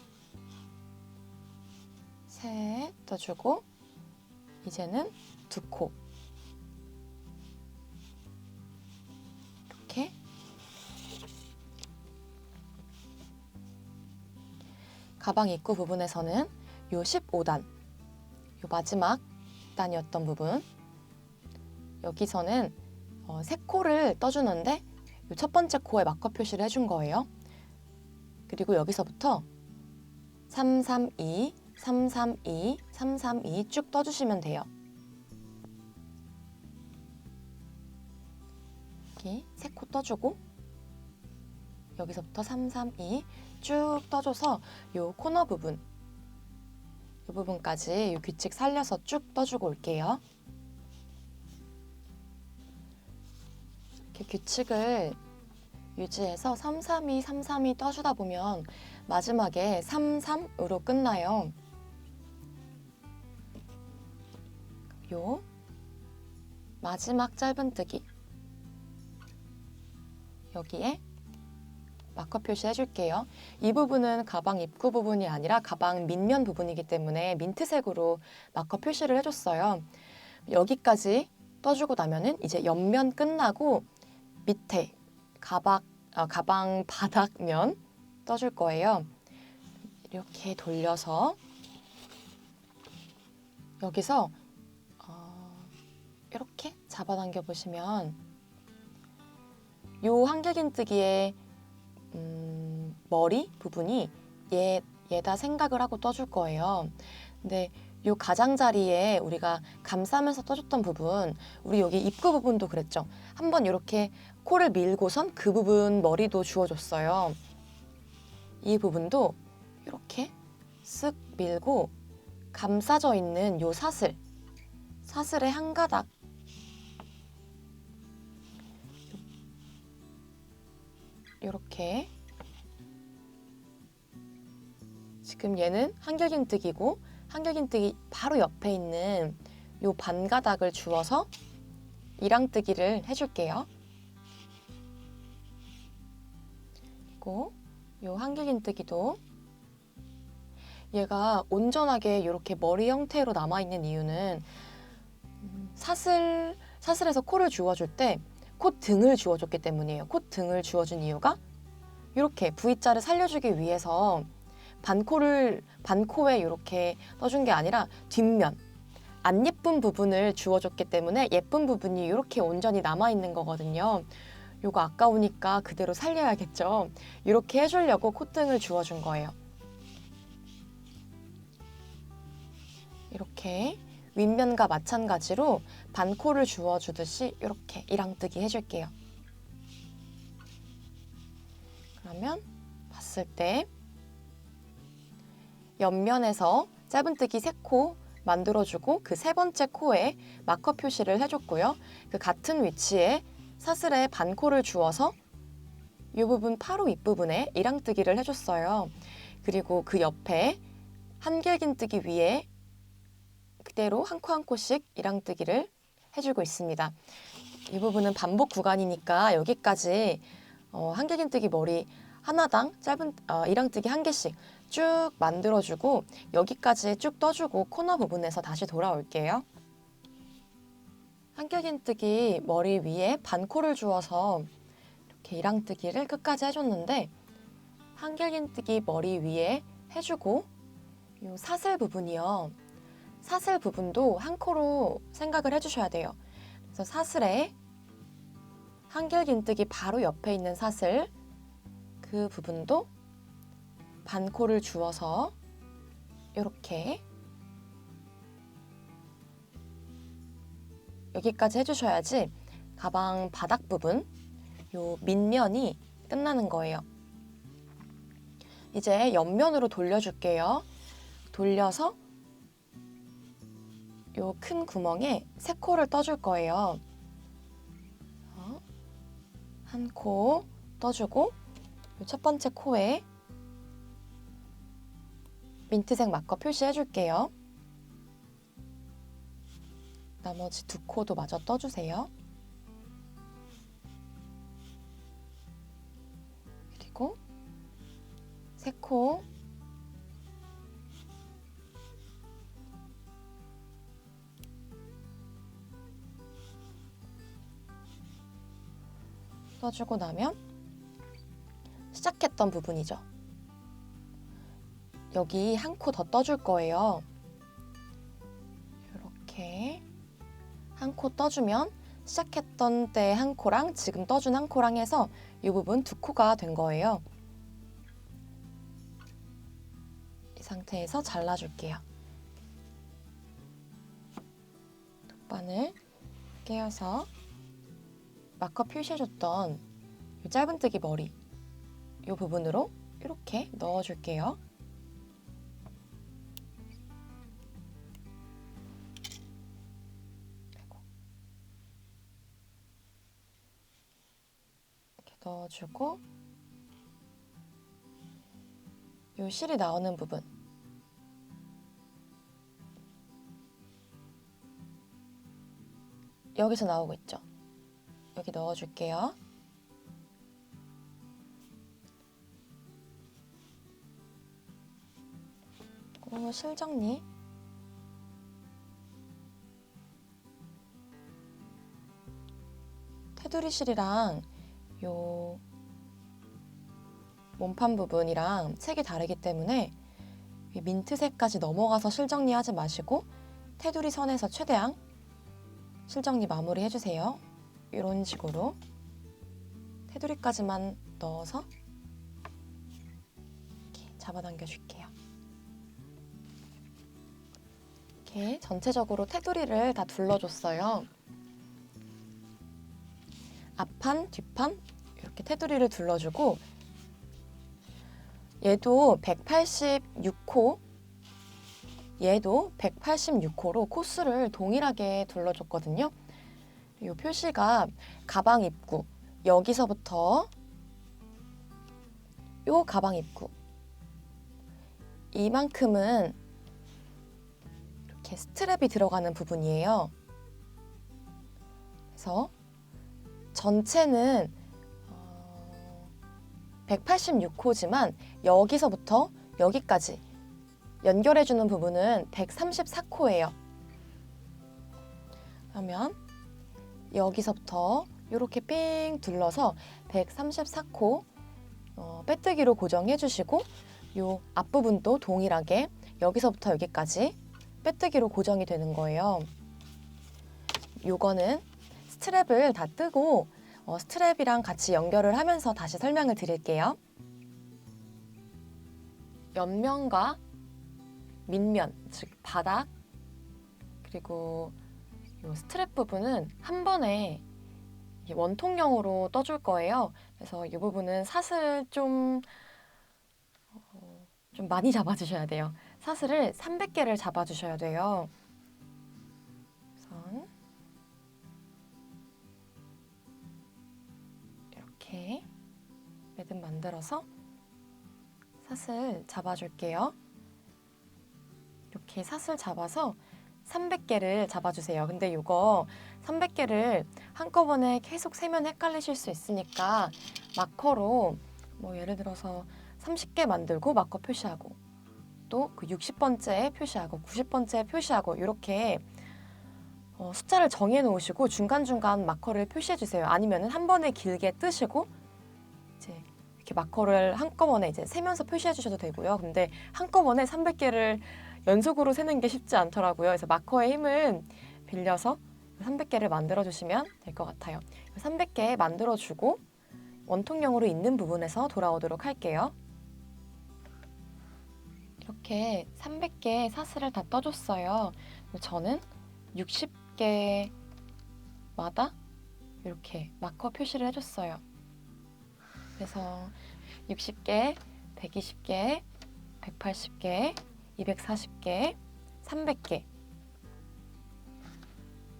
셋 떠주고 이제는 2코 이렇게 가방 입구 부분에서는 요 15단 요 마지막 단이었던 부분 여기서는 3코를 떠주는데 요 첫 번째 코에 마커 표시를 해준 거예요. 그리고 여기서부터 3, 3, 2, 332, 332 쭉 떠주시면 돼요. 여기 3코 떠주고 여기서부터 332 쭉 떠줘서 요 코너 부분, 이 부분까지 이 규칙 살려서 쭉 떠주고 올게요. 이렇게 규칙을 유지해서 332, 332 떠주다 보면 마지막에 33으로 끝나요. 요 마지막 짧은뜨기 여기에 마커 표시 해줄게요. 이 부분은 가방 입구 부분이 아니라 가방 밑면 부분이기 때문에 민트색으로 마커 표시를 해줬어요. 여기까지 떠주고 나면은 이제 옆면 끝나고 밑에 가방 바닥면 떠줄 거예요. 이렇게 돌려서 여기서 이렇게 잡아당겨 보시면 요 한길긴뜨기의 머리 부분이 얘다 생각을 하고 떠줄 거예요. 근데 요 가장자리에 우리가 감싸면서 떠줬던 부분, 우리 여기 입구 부분도 그랬죠. 한번 이렇게 코를 밀고선 그 부분 머리도 주워줬어요. 이 부분도 이렇게 쓱 밀고 감싸져 있는 요 사슬의 한 가닥 이렇게 지금 얘는 한길긴뜨기고 한길긴뜨기 바로 옆에 있는 요 반가닥을 주워서 이랑뜨기를 해줄게요. 그리고 요 한길긴뜨기도 얘가 온전하게 이렇게 머리 형태로 남아있는 이유는 사슬에서 코를 주워줄 때 콧등을 주워줬기 때문이에요. 콧등을 주워준 이유가 이렇게 V자를 살려주기 위해서 반코에 이렇게 떠준 게 아니라 뒷면, 안 예쁜 부분을 주워줬기 때문에 예쁜 부분이 이렇게 온전히 남아있는 거거든요. 요거 아까우니까 그대로 살려야겠죠. 이렇게 해주려고 콧등을 주워준 거예요. 이렇게 윗면과 마찬가지로 반코를 주워주듯이 이렇게 이랑뜨기 해줄게요. 그러면 봤을 때 옆면에서 짧은뜨기 3코 만들어주고 그 3번째 코에 마커 표시를 해줬고요. 그 같은 위치에 사슬에 반코를 주워서 이 부분 바로 윗부분에 이랑뜨기를 해줬어요. 그리고 그 옆에 한길긴뜨기 위에 그대로 한 코 한 코씩 이랑뜨기를 해주고 있습니다. 이 부분은 반복 구간이니까 여기까지 한길긴뜨기 머리 하나당 이랑뜨기 1개씩 쭉 만들어주고 여기까지 쭉 떠주고 코너 부분에서 다시 돌아올게요. 한길긴뜨기 머리 위에 반코를 주어서 이렇게 이랑뜨기를 끝까지 해줬는데 한길긴뜨기 머리 위에 해주고 이 사슬 부분이요. 사슬 부분도 한 코로 생각을 해주셔야 돼요. 그래서 사슬에 한길긴뜨기 바로 옆에 있는 사슬 그 부분도 반코를 주어서 이렇게 여기까지 해주셔야지 가방 바닥 부분 요 밑면이 끝나는 거예요. 이제 옆면으로 돌려줄게요. 돌려서 요 큰 구멍에 3코를 떠줄 거예요. 한 코 떠주고 요 첫 번째 코에 민트색 마커 표시해줄게요. 나머지 2코도 마저 떠주세요. 그리고 3코 떠주고 나면 시작했던 부분이죠. 여기 한 코 더 떠줄 거예요. 이렇게 한 코 떠주면 시작했던 때 한 코랑 지금 떠준 한 코랑 해서 이 부분 2코가 된 거예요. 상태에서 잘라줄게요. 돗바늘 깨어서 마커 표시해줬던 이 짧은뜨기 머리 이 부분으로 이렇게 넣어줄게요. 이렇게 넣어주고 이 실이 나오는 부분 여기서 나오고 있죠? 여기 넣어줄게요. 그리고 실 정리. 테두리 실이랑 요 몸판 부분이랑 색이 다르기 때문에 민트색까지 넘어가서 실 정리하지 마시고 테두리 선에서 최대한 실 정리 마무리 해주세요. 이런 식으로 테두리까지만 넣어서 이렇게 잡아당겨 줄게요. 이렇게 전체적으로 테두리를 다 둘러줬어요. 앞판, 뒷판 이렇게 테두리를 둘러주고 얘도 186호 얘도 186호로 코스를 동일하게 둘러줬거든요. 이 표시가 가방 입구 여기서부터 요 가방 입구 이만큼은 이렇게 스트랩이 들어가는 부분이에요. 그래서 전체는 186호지만 여기서부터 여기까지 연결해주는 부분은 134코예요. 그러면 여기서부터 이렇게 삥 둘러서 134코 빼뜨기로 고정해주시고 이 앞부분도 동일하게 여기서부터 여기까지 빼뜨기로 고정이 되는 거예요. 요거는 스트랩을 다 뜨고 스트랩이랑 같이 연결을 하면서 다시 설명을 드릴게요. 옆면과 밑면, 즉 바닥 그리고 이 스트랩 부분은 한 번에 원통형으로 떠줄 거예요. 그래서 이 부분은 사슬 좀 많이 잡아주셔야 돼요. 사슬을 300개를 잡아주셔야 돼요. 우선 이렇게 매듭 만들어서 사슬 잡아줄게요. 이렇게 사슬 잡아서 300개를 잡아주세요. 근데 이거 300개를 한꺼번에 계속 세면 헷갈리실 수 있으니까 마커로 뭐 예를 들어서 30개 만들고 마커 표시하고 또 그 60번째 표시하고 90번째 표시하고 이렇게 숫자를 정해 놓으시고 중간중간 마커를 표시해 주세요. 아니면은 한 번에 길게 뜨시고 이제 이렇게 마커를 한꺼번에 이제 세면서 표시해 주셔도 되고요. 근데 한꺼번에 300개를 연속으로 세는 게 쉽지 않더라고요. 그래서 마커의 힘을 빌려서 300개를 만들어 주시면 될 것 같아요. 300개 만들어 주고 원통형으로 있는 부분에서 돌아오도록 할게요. 이렇게 300개 사슬을 다 떠줬어요. 저는 60개마다 이렇게 마커 표시를 해줬어요. 그래서 60개, 120개, 180개, 240개, 300개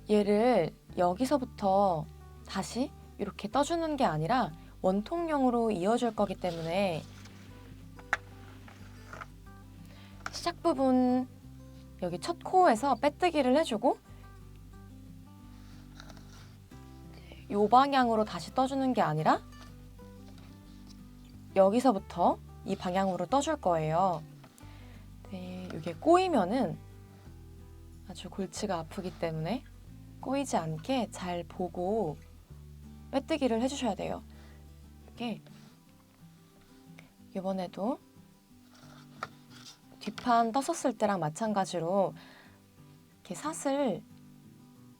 얘를 여기서부터 다시 이렇게 떠주는 게 아니라 원통형으로 이어줄 거기 때문에 시작 부분 여기 첫 코에서 빼뜨기를 해주고 이 방향으로 다시 떠주는 게 아니라 여기서부터 이 방향으로 떠줄 거예요. 네, 이게 꼬이면은 아주 골치가 아프기 때문에 꼬이지 않게 잘 보고 빼뜨기를 해주셔야 돼요. 이렇게 이번에도 뒷판 떴었을 때랑 마찬가지로 이렇게 사슬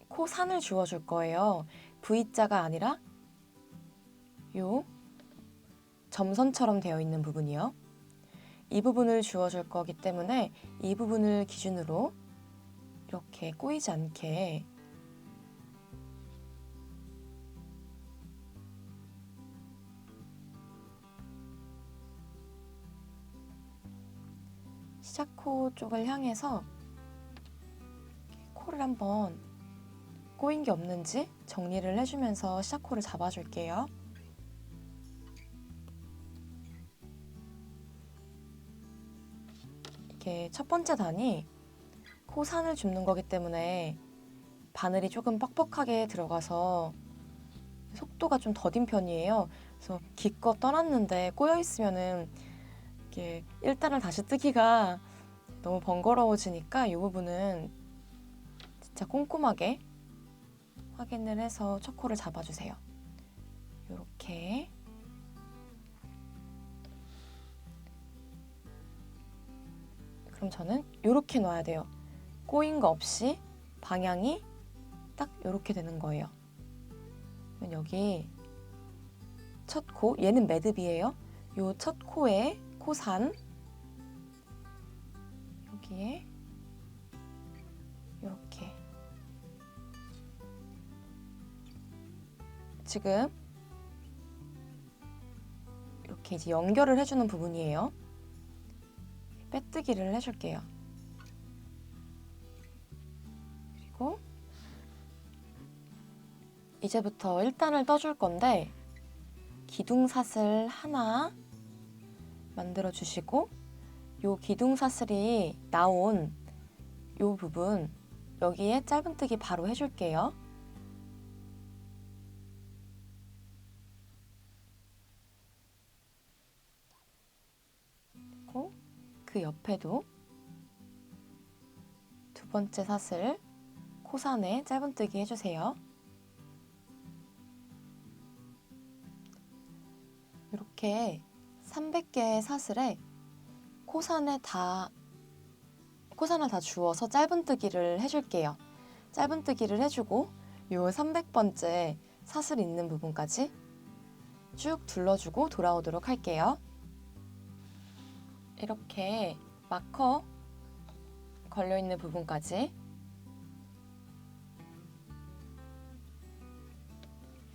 코 산을 주워줄 거예요. V자가 아니라 요 점선처럼 되어 있는 부분이요. 이 부분을 주워줄 거기 때문에 이 부분을 기준으로 이렇게 꼬이지 않게 시작코 쪽을 향해서 코를 한번 꼬인 게 없는지 정리를 해주면서 시작코를 잡아줄게요. 이게 첫 번째 단이 코산을 줍는 거기 때문에 바늘이 조금 뻑뻑하게 들어가서 속도가 좀 더딘 편이에요. 그래서 기껏 떠났는데 꼬여 있으면은 이게 1단을 다시 뜨기가 너무 번거로워지니까 이 부분은 진짜 꼼꼼하게 확인을 해서 첫 코를 잡아주세요. 이렇게 그럼 저는 이렇게 놔야 돼요. 꼬인 거 없이 방향이 딱 이렇게 되는 거예요. 여기 첫 코, 얘는 매듭이에요. 요 첫 코에 코산 여기에 이렇게 지금 이렇게 이제 연결을 해주는 부분이에요. 빼뜨기를 해줄게요. 그리고 이제부터 1단을 떠줄 건데 기둥사슬 하나 만들어 주시고 요 기둥사슬이 나온 요 부분 여기에 짧은뜨기 바로 해줄게요. 그리고 그 옆에도 두 번째 사슬 코산에 짧은뜨기 해주세요. 이렇게 300개의 사슬에 코산을 다 주워서 짧은뜨기를 해줄게요. 짧은뜨기를 해주고 요 300번째 사슬 있는 부분까지 쭉 둘러주고 돌아오도록 할게요. 이렇게 마커 걸려있는 부분까지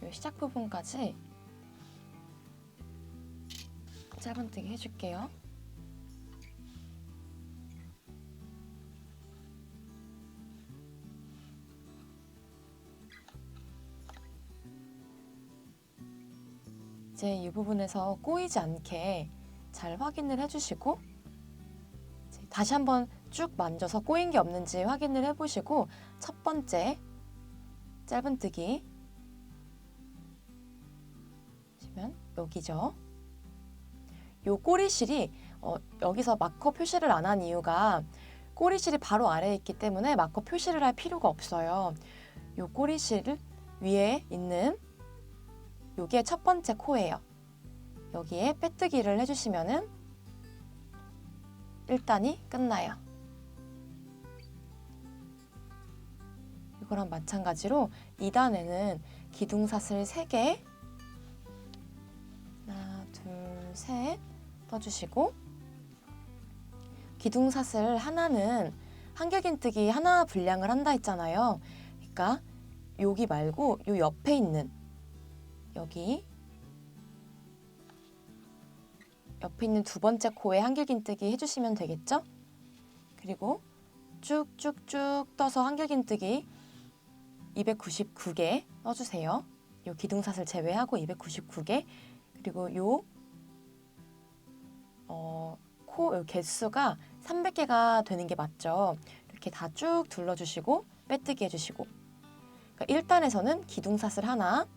요 시작 부분까지 짧은뜨기 해줄게요. 이제 이 부분에서 꼬이지 않게 잘 확인을 해주시고 다시 한번 쭉 만져서 꼬인 게 없는지 확인을 해보시고 첫 번째 짧은뜨기 보시면 여기죠. 요 꼬리실이 여기서 마커 표시를 안 한 이유가 꼬리실이 바로 아래에 있기 때문에 마커 표시를 할 필요가 없어요. 요 꼬리실 위에 있는 요게 첫 번째 코예요. 여기에 빼뜨기를 해주시면은 1단이 끝나요. 이거랑 마찬가지로 2단에는 기둥사슬 3개 하나, 둘, 셋 떠주시고 기둥사슬 하나는 한길긴뜨기 하나 분량을 한다 했잖아요. 그러니까 여기 말고 요 옆에 있는 여기 옆에 있는 두 번째 코에 한길긴뜨기 해주시면 되겠죠? 그리고 쭉쭉쭉 떠서 한길긴뜨기 299개 떠주세요. 요 기둥사슬 제외하고 299개 그리고 요 코 개수가 300개가 되는 게 맞죠? 이렇게 다 쭉 둘러주시고 빼뜨기 해주시고 그러니까 1단에서는 기둥사슬 하나,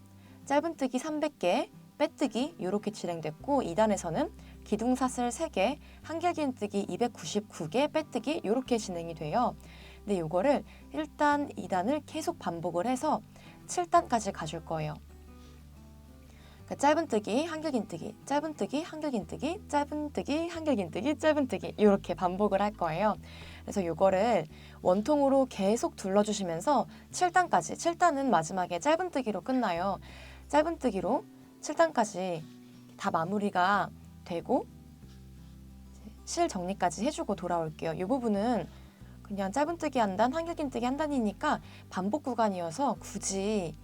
짧은뜨기 300개, 빼뜨기 이렇게 진행됐고 2단에서는 기둥사슬 3개, 한길긴뜨기 299개, 빼뜨기 이렇게 진행이 돼요. 근데 이거를 1단, 2단을 계속 반복을 해서 7단까지 가줄 거예요. 그러니까 짧은뜨기, 한길긴뜨기, 짧은뜨기, 한길긴뜨기, 짧은뜨기, 한길긴뜨기, 짧은뜨기 이렇게 반복을 할 거예요. 그래서 이거를 원통으로 계속 둘러주시면서 7단까지, 7단은 마지막에 짧은뜨기로 끝나요. 짧은뜨기로 7단까지 다 마무리가 되고 실 정리까지 해주고 돌아올게요. 이 부분은 그냥 짧은뜨기 한 단, 한길긴뜨기 한 단이니까 반복 구간이어서 굳이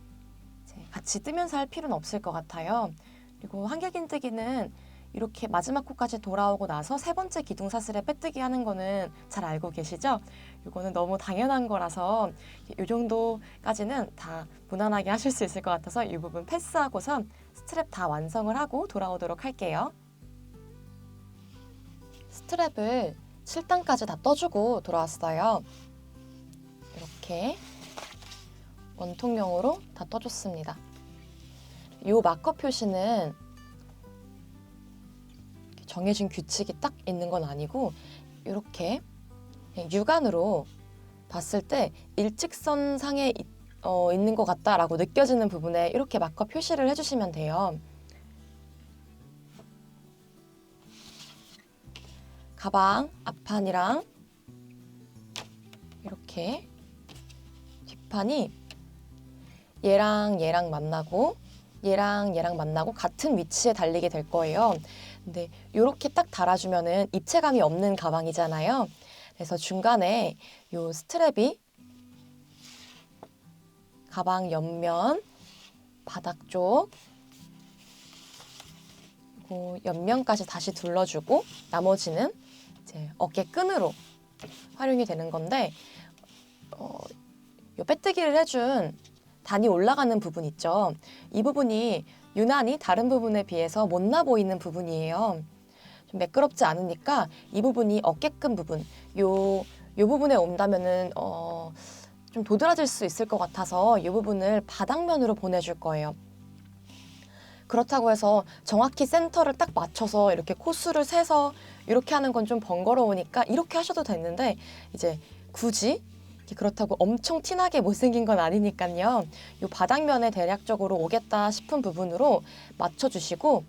이제 같이 뜨면서 할 필요는 없을 것 같아요. 그리고 한길긴뜨기는 이렇게 마지막 코까지 돌아오고 나서 세 번째 기둥사슬에 빼뜨기 하는 거는 잘 알고 계시죠? 이거는 너무 당연한 거라서 이 정도까지는 다 무난하게 하실 수 있을 것 같아서 이 부분 패스하고선 스트랩 다 완성을 하고 돌아오도록 할게요. 스트랩을 7단까지 다 떠주고 돌아왔어요. 이렇게 원통형으로 다 떠줬습니다. 이 마커 표시는 정해진 규칙이 딱 있는 건 아니고 이렇게 육안으로 봤을 때 일직선상에 있는 것 같다라고 느껴지는 부분에 이렇게 마커 표시를 해주시면 돼요. 가방 앞판이랑 이렇게 뒷판이 얘랑 얘랑 만나고 얘랑 얘랑 만나고 같은 위치에 달리게 될 거예요. 근데 이렇게 딱 달아주면은 입체감이 없는 가방이잖아요. 그래서 중간에 이 스트랩이 가방 옆면, 바닥 쪽, 그리고 옆면까지 다시 둘러주고 나머지는 이제 어깨 끈으로 활용이 되는 건데 이 빼뜨기를 해준 단이 올라가는 부분 있죠. 이 부분이 유난히 다른 부분에 비해서 못나 보이는 부분이에요. 좀 매끄럽지 않으니까 이 부분이 어깨끈 부분, 요 부분에 온다면은 좀 도드라질 수 있을 것 같아서 이 부분을 바닥면으로 보내줄 거예요. 그렇다고 해서 정확히 센터를 딱 맞춰서 이렇게 코수를 세서 이렇게 하는 건 좀 번거로우니까 이렇게 하셔도 되는데 이제 굳이 그렇다고 엄청 티나게 못생긴 건 아니니까요. 이 바닥면에 대략적으로 오겠다 싶은 부분으로 맞춰주시고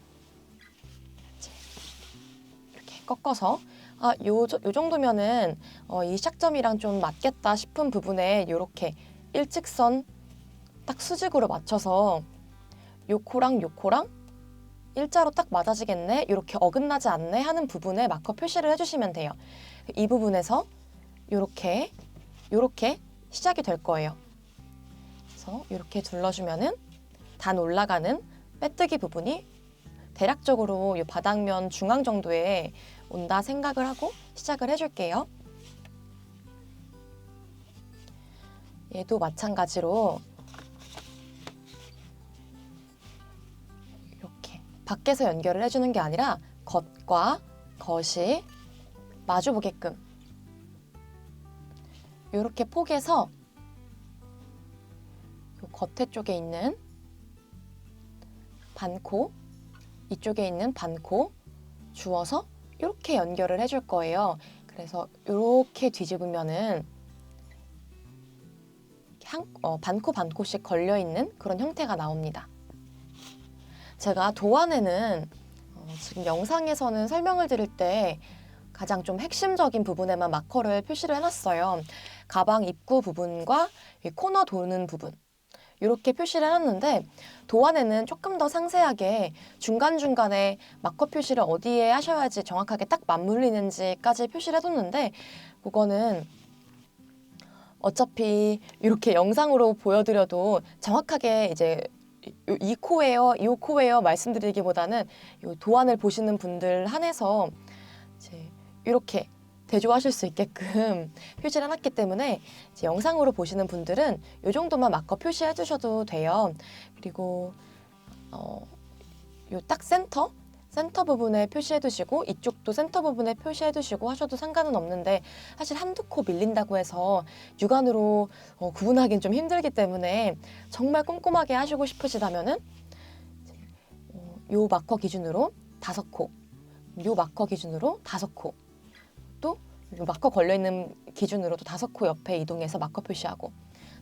이렇게 꺾어서 요 정도면은 이 시작점이랑 좀 맞겠다 싶은 부분에 이렇게 일직선 딱 수직으로 맞춰서 요 코랑 요 코랑 일자로 딱 맞아지겠네, 이렇게 어긋나지 않네 하는 부분에 마커 표시를 해주시면 돼요. 이 부분에서 요렇게 시작이 될 거예요. 그래서 이렇게 둘러주면은 단 올라가는 빼뜨기 부분이 대략적으로 이 바닥면 중앙 정도에 온다 생각을 하고 시작을 해줄게요. 얘도 마찬가지로 이렇게 밖에서 연결을 해주는 게 아니라 겉과 겉이 마주 보게끔 이렇게 포개서 겉에 쪽에 있는 반코, 이쪽에 있는 반코 주워서 이렇게 연결을 해줄 거예요. 그래서 이렇게 뒤집으면은 반코 반코씩 걸려있는 그런 형태가 나옵니다. 제가 도안에는 지금 영상에서는 설명을 드릴 때 가장 좀 핵심적인 부분에만 마커를 표시를 해놨어요. 가방 입구 부분과 이 코너 도는 부분 이렇게 표시를 해놨는데 도안에는 조금 더 상세하게 중간중간에 마커 표시를 어디에 하셔야지 정확하게 딱 맞물리는지까지 표시를 해뒀는데 그거는 어차피 이렇게 영상으로 보여드려도 정확하게 이제 이 코예요, 이 코예요 말씀드리기보다는 이 도안을 보시는 분들 한해서 이제 이렇게 대조하실 수 있게끔 표시를 해놨기 때문에 이제 영상으로 보시는 분들은 이 정도만 마커 표시해 주셔도 돼요. 그리고 요 딱 센터 부분에 표시해 두시고 이쪽도 센터 부분에 표시해 두시고 하셔도 상관은 없는데 사실 한두 코 밀린다고 해서 육안으로 구분하기는 좀 힘들기 때문에 정말 꼼꼼하게 하시고 싶으시다면은 요 마커 기준으로 5코, 요 마커 기준으로 5코, 또 마커 걸려있는 기준으로도 5코 옆에 이동해서 마커 표시하고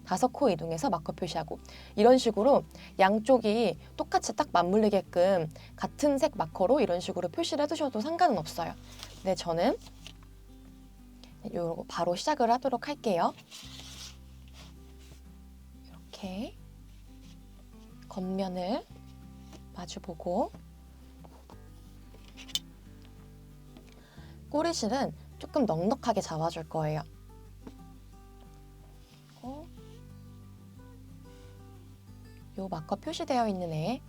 5코 이동해서 마커 표시하고 이런 식으로 양쪽이 똑같이 딱 맞물리게끔 같은 색 마커로 이런 식으로 표시를 해두셔도 상관은 없어요. 근데 저는 요거 바로 시작을 하도록 할게요. 이렇게 겉면을 마주보고 꼬리실은 조금 넉넉하게 잡아줄 거예요. 요 마커 표시되어 있는 애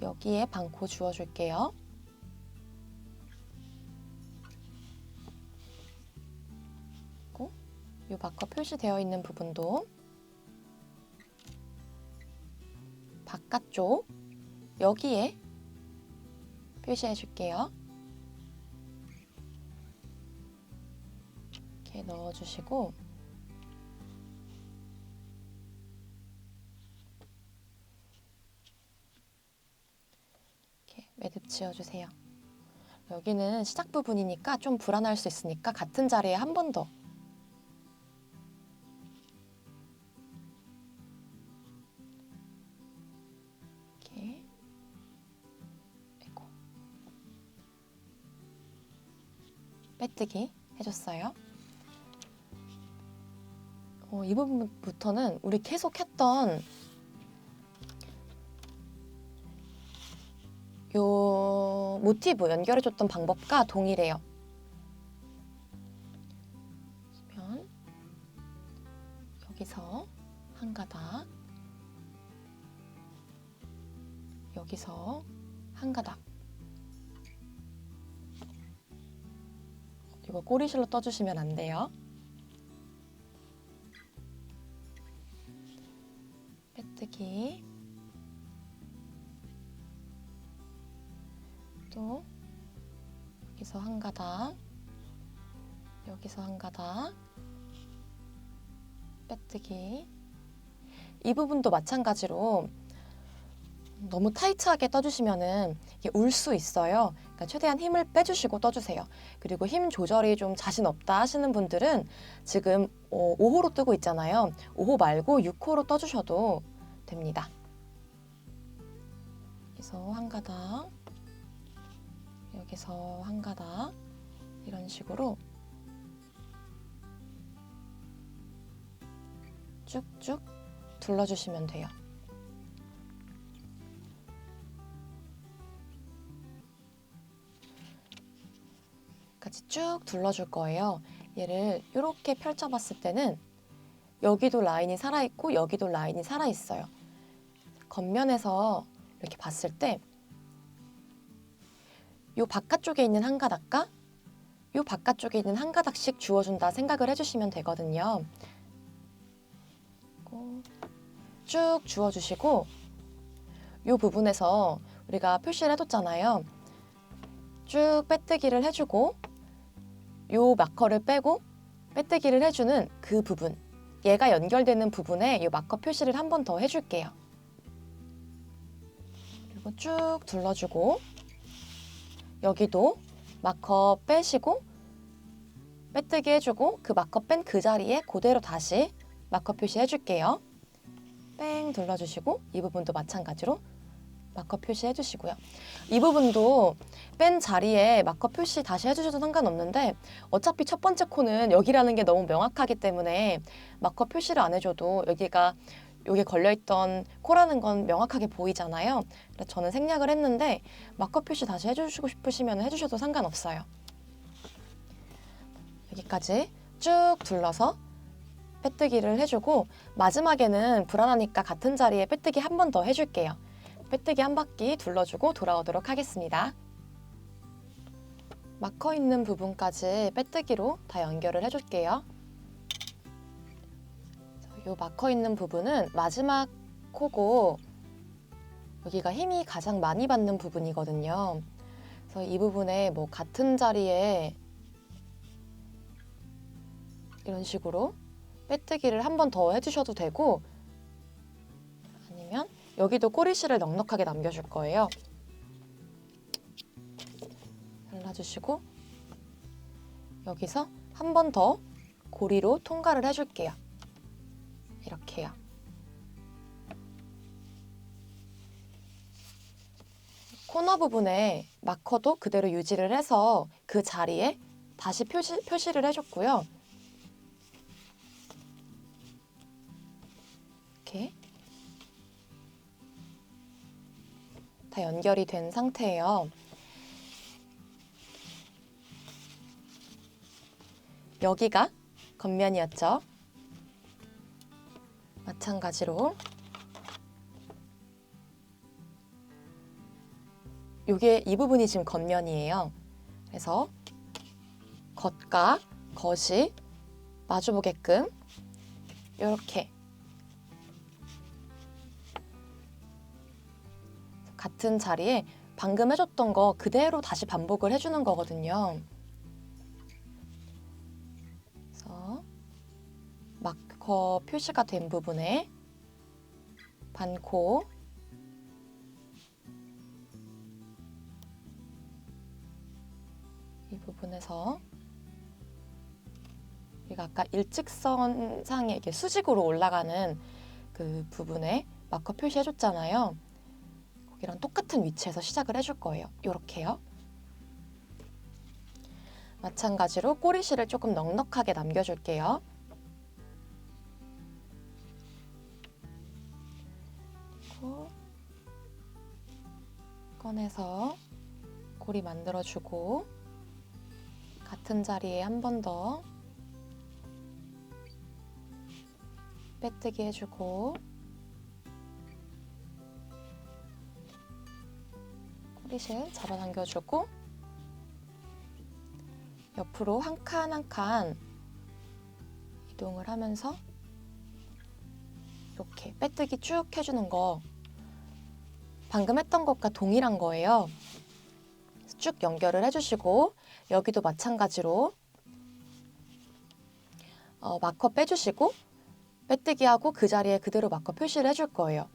여기에 반코 주어줄게요. 요 마커 표시되어 있는 부분도 바깥쪽 여기에 표시해 줄게요. 이렇게 넣어주시고 이렇게 매듭 지어주세요. 여기는 시작 부분이니까 좀 불안할 수 있으니까 같은 자리에 한 번 더 이렇게 빼뜨기 해줬어요. 이 부분부터는 우리 계속 했던 요 모티브 연결해줬던 방법과 동일해요. 그러면 여기서 한 가닥, 여기서 한 가닥. 이거 꼬리실로 떠주시면 안 돼요. 빼뜨기. 또 여기서 한 가닥, 여기서 한 가닥, 빼뜨기. 이 부분도 마찬가지로 너무 타이트하게 떠주시면은 이게 울 수 있어요. 그러니까 최대한 힘을 빼주시고 떠주세요. 그리고 힘 조절이 좀 자신 없다 하시는 분들은 지금 5호로 뜨고 있잖아요. 5호 말고 6호로 떠주셔도 됩니다. 여기서 한 가닥, 여기서 한 가닥 이런 식으로 쭉쭉 둘러주시면 돼요. 같이 쭉 둘러줄 거예요. 얘를 이렇게 펼쳐봤을 때는 여기도 라인이 살아있고 여기도 라인이 살아있어요. 겉면에서 이렇게 봤을 때 이 바깥쪽에 있는 한 가닥과 이 바깥쪽에 있는 한 가닥씩 주워준다 생각을 해주시면 되거든요. 쭉 주워주시고 이 부분에서 우리가 표시를 해뒀잖아요. 쭉 빼뜨기를 해주고 이 마커를 빼고 빼뜨기를 해주는 그 부분, 얘가 연결되는 부분에 이 마커 표시를 한 번 더 해줄게요. 그리고 쭉 둘러주고 여기도 마커 빼시고 빼뜨기 해주고 그 마커 뺀 그 자리에 그대로 다시 마커 표시 해줄게요. 뺑 둘러주시고 이 부분도 마찬가지로 마커 표시 해주시고요. 이 부분도 뺀 자리에 마커 표시 다시 해주셔도 상관없는데 어차피 첫 번째 코는 여기라는 게 너무 명확하기 때문에 마커 표시를 안 해줘도 여기 걸려있던 코라는 건 명확하게 보이잖아요. 그래서 저는 생략을 했는데 마커 표시 다시 해주시고 싶으시면 해주셔도 상관없어요. 여기까지 쭉 둘러서 빼뜨기를 해주고 마지막에는 불안하니까 같은 자리에 빼뜨기 한 번 더 해줄게요. 빼뜨기 한 바퀴 둘러주고 돌아오도록 하겠습니다. 마커 있는 부분까지 빼뜨기로 다 연결을 해줄게요. 이 마커 있는 부분은 마지막 코고 여기가 힘이 가장 많이 받는 부분이거든요. 그래서 이 부분에 뭐 같은 자리에 이런 식으로 빼뜨기를 한 번 더 해주셔도 되고 아니면 여기도 꼬리실을 넉넉하게 남겨줄 거예요. 잘라주시고 여기서 한 번 더 고리로 통과를 해줄게요. 이렇게요. 코너 부분에 마커도 그대로 유지를 해서 그 자리에 다시 표시를 해줬고요. 이렇게 다 연결이 된 상태예요. 여기가 겉면이었죠. 마찬가지로 이 부분이 지금 겉면이에요. 그래서 겉과 겉이 마주보게끔 이렇게 같은 자리에 방금 해줬던 거 그대로 다시 반복을 해주는 거거든요. 그래서 마커 표시가 된 부분에 반코, 이 부분에서 우리가 아까 일직선상에 이렇게 수직으로 올라가는 그 부분에 마커 표시해줬잖아요. 거기랑 똑같은 위치에서 시작을 해줄 거예요. 이렇게요. 마찬가지로 꼬리실을 조금 넉넉하게 남겨줄게요. 그리고 꺼내서 꼬리 만들어주고 같은 자리에 한 번 더 빼뜨기 해주고 꼬리실 잡아당겨주고 옆으로 한 칸 한 칸 이동을 하면서 이렇게 빼뜨기 쭉 해주는 거 방금 했던 것과 동일한 거예요. 쭉 연결을 해주시고 여기도 마찬가지로 마커 빼주시고 빼뜨기하고 그 자리에 그대로 마커 표시를 해줄 거예요.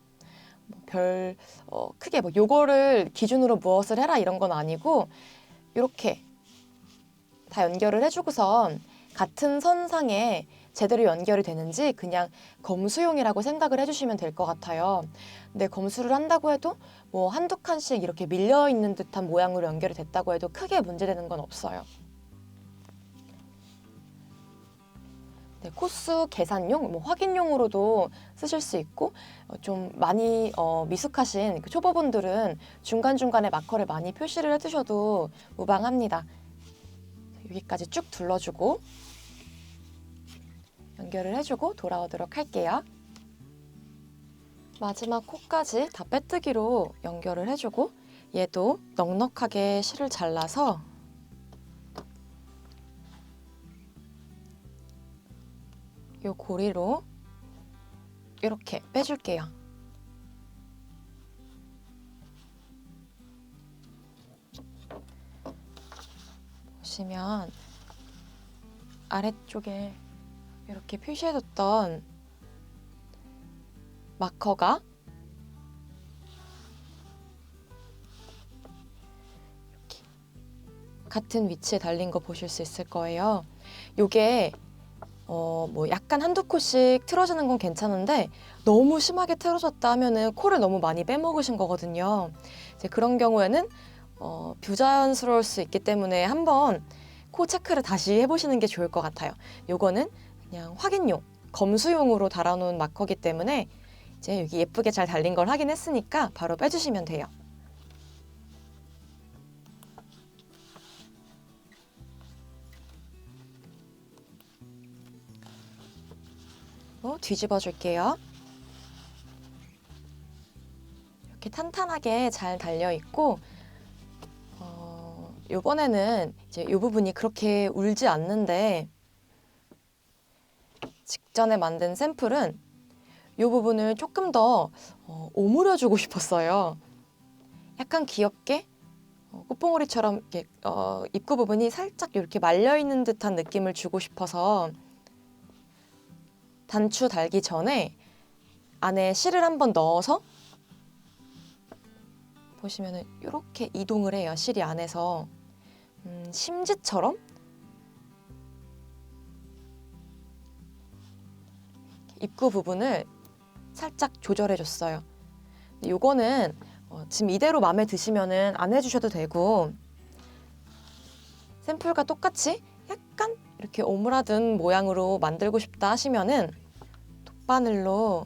크게 요거를 기준으로 무엇을 해라 이런 건 아니고 이렇게 다 연결을 해주고선 같은 선상에 제대로 연결이 되는지 그냥 검수용이라고 생각을 해주시면 될 것 같아요. 근데 검수를 한다고 해도 한두 칸씩 이렇게 밀려있는 듯한 모양으로 연결이 됐다고 해도 크게 문제되는 건 없어요. 네, 코수 계산용, 확인용으로도 쓰실 수 있고 좀 많이 미숙하신 그 초보분들은 중간중간에 마커를 많이 표시를 해두셔도 무방합니다. 여기까지 쭉 둘러주고 연결을 해주고 돌아오도록 할게요. 마지막 코까지 다 빼뜨기로 연결을 해주고 얘도 넉넉하게 실을 잘라서 이 고리로 이렇게 빼줄게요. 보시면 아래쪽에 이렇게 표시해뒀던 마커가 이렇게 같은 위치에 달린 거 보실 수 있을 거예요. 요게 약간 한두 코씩 틀어지는 건 괜찮은데 너무 심하게 틀어졌다 하면은 코를 너무 많이 빼먹으신 거거든요. 이제 그런 경우에는 부자연스러울 수 있기 때문에 한번 코 체크를 다시 해보시는 게 좋을 것 같아요. 요거는 그냥 확인용, 검수용으로 달아놓은 마커기 때문에 이제 여기 예쁘게 잘 달린 걸 확인했으니까 바로 빼주시면 돼요. 뒤집어 줄게요. 이렇게 탄탄하게 잘 달려 있고 이번에는 이제 이 부분이 그렇게 울지 않는데 직전에 만든 샘플은 이 부분을 조금 더 오므려 주고 싶었어요. 약간 귀엽게 꽃봉오리처럼 이렇게 입구 부분이 살짝 이렇게 말려 있는 듯한 느낌을 주고 싶어서 단추 달기 전에 안에 실을 한번 넣어서 보시면은 이렇게 이동을 해요. 실이 안에서 심지처럼 입구 부분을 살짝 조절해 줬어요. 요거는 지금 이대로 마음에 드시면은 안 해주셔도 되고 샘플과 똑같이 이렇게 오므라든 모양으로 만들고 싶다 하시면은 돗바늘로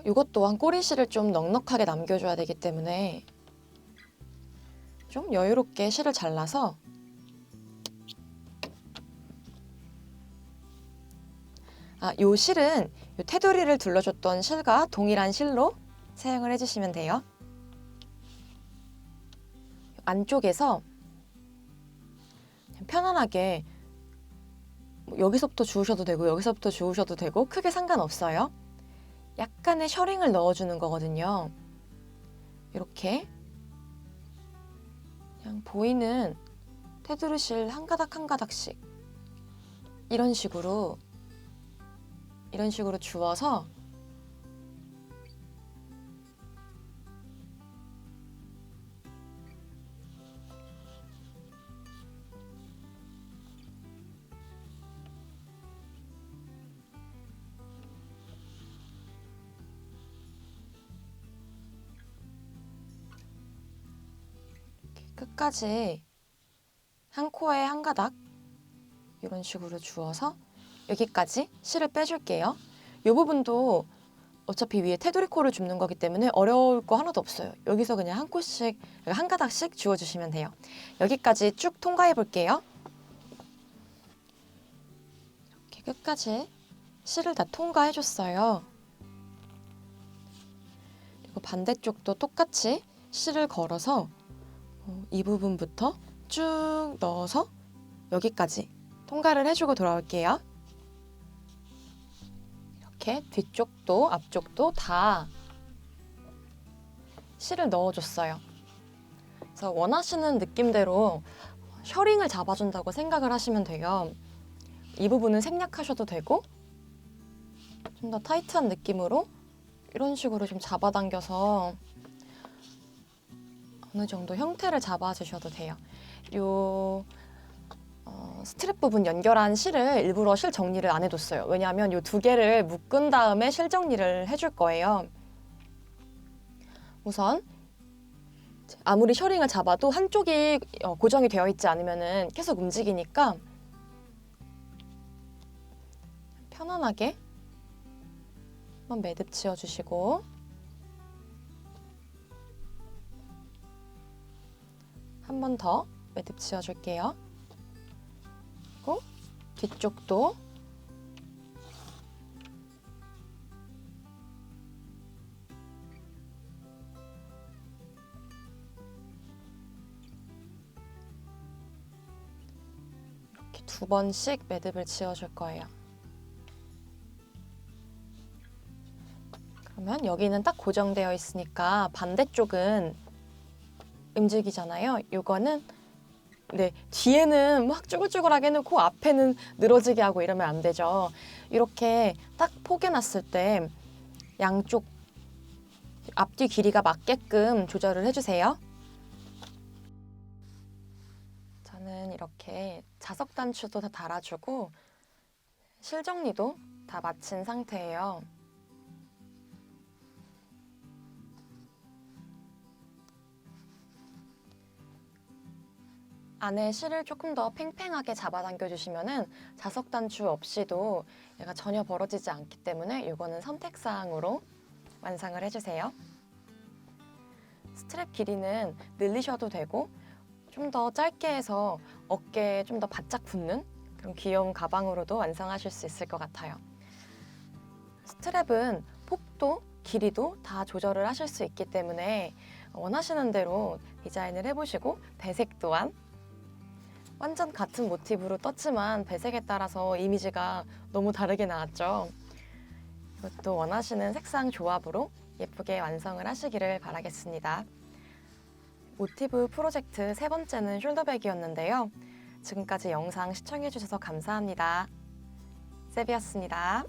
이것 또한 꼬리실을 좀 넉넉하게 남겨줘야 되기 때문에 좀 여유롭게 실을 잘라서 요 실은 요 테두리를 둘러줬던 실과 동일한 실로 사용을 해주시면 돼요. 안쪽에서 편안하게 여기서부터 주우셔도 되고 여기서부터 주우셔도 되고 크게 상관없어요. 약간의 셔링을 넣어주는 거거든요. 이렇게 그냥 보이는 테두리실 한 가닥 한 가닥씩 이런 식으로 주워서 끝까지 한 코에 한 가닥 이런 식으로 주워서 여기까지 실을 빼줄게요. 이 부분도 어차피 위에 테두리 코를 줍는 거기 때문에 어려울 거 하나도 없어요. 여기서 그냥 한 코씩, 한 가닥씩 주워주시면 돼요. 여기까지 쭉 통과해 볼게요. 이렇게 끝까지 실을 다 통과해 줬어요. 그리고 반대쪽도 똑같이 실을 걸어서 이 부분부터 쭉 넣어서 여기까지 통과를 해주고 돌아올게요. 이렇게 뒤쪽도 앞쪽도 다 실을 넣어줬어요. 그래서 원하시는 느낌대로 셔링을 잡아준다고 생각을 하시면 돼요. 이 부분은 생략하셔도 되고 좀 더 타이트한 느낌으로 이런 식으로 좀 잡아당겨서 어느 정도 형태를 잡아주셔도 돼요. 요 스트랩 부분 연결한 실을 일부러 실 정리를 안 해뒀어요. 왜냐하면 요 두 개를 묶은 다음에 실 정리를 해줄 거예요. 우선 아무리 셔링을 잡아도 한쪽이 고정이 되어 있지 않으면 계속 움직이니까 편안하게 한번 매듭 지어주시고 한 번 더 매듭 지어줄게요. 그리고 뒤쪽도 이렇게 두 번씩 매듭을 지어줄 거예요. 그러면 여기는 딱 고정되어 있으니까 반대쪽은 움직이잖아요. 요거는 뒤에는 막 쭈글쭈글하게 해놓고 앞에는 늘어지게 하고 이러면 안 되죠. 이렇게 딱 포개놨을 때 양쪽 앞뒤 길이가 맞게끔 조절을 해주세요. 저는 이렇게 자석 단추도 다 달아주고 실 정리도 다 마친 상태예요. 안에 실을 조금 더 팽팽하게 잡아당겨 주시면은 자석 단추 없이도 얘가 전혀 벌어지지 않기 때문에 이거는 선택사항으로 완성을 해주세요. 스트랩 길이는 늘리셔도 되고 좀 더 짧게 해서 어깨에 좀 더 바짝 붙는 그런 귀여운 가방으로도 완성하실 수 있을 것 같아요. 스트랩은 폭도 길이도 다 조절을 하실 수 있기 때문에 원하시는 대로 디자인을 해보시고 배색 또한 완전 같은 모티브로 떴지만 배색에 따라서 이미지가 너무 다르게 나왔죠. 이것도 원하시는 색상 조합으로 예쁘게 완성을 하시기를 바라겠습니다. 모티브 프로젝트 세 번째는 숄더백이었는데요. 지금까지 영상 시청해주셔서 감사합니다. 세비였습니다.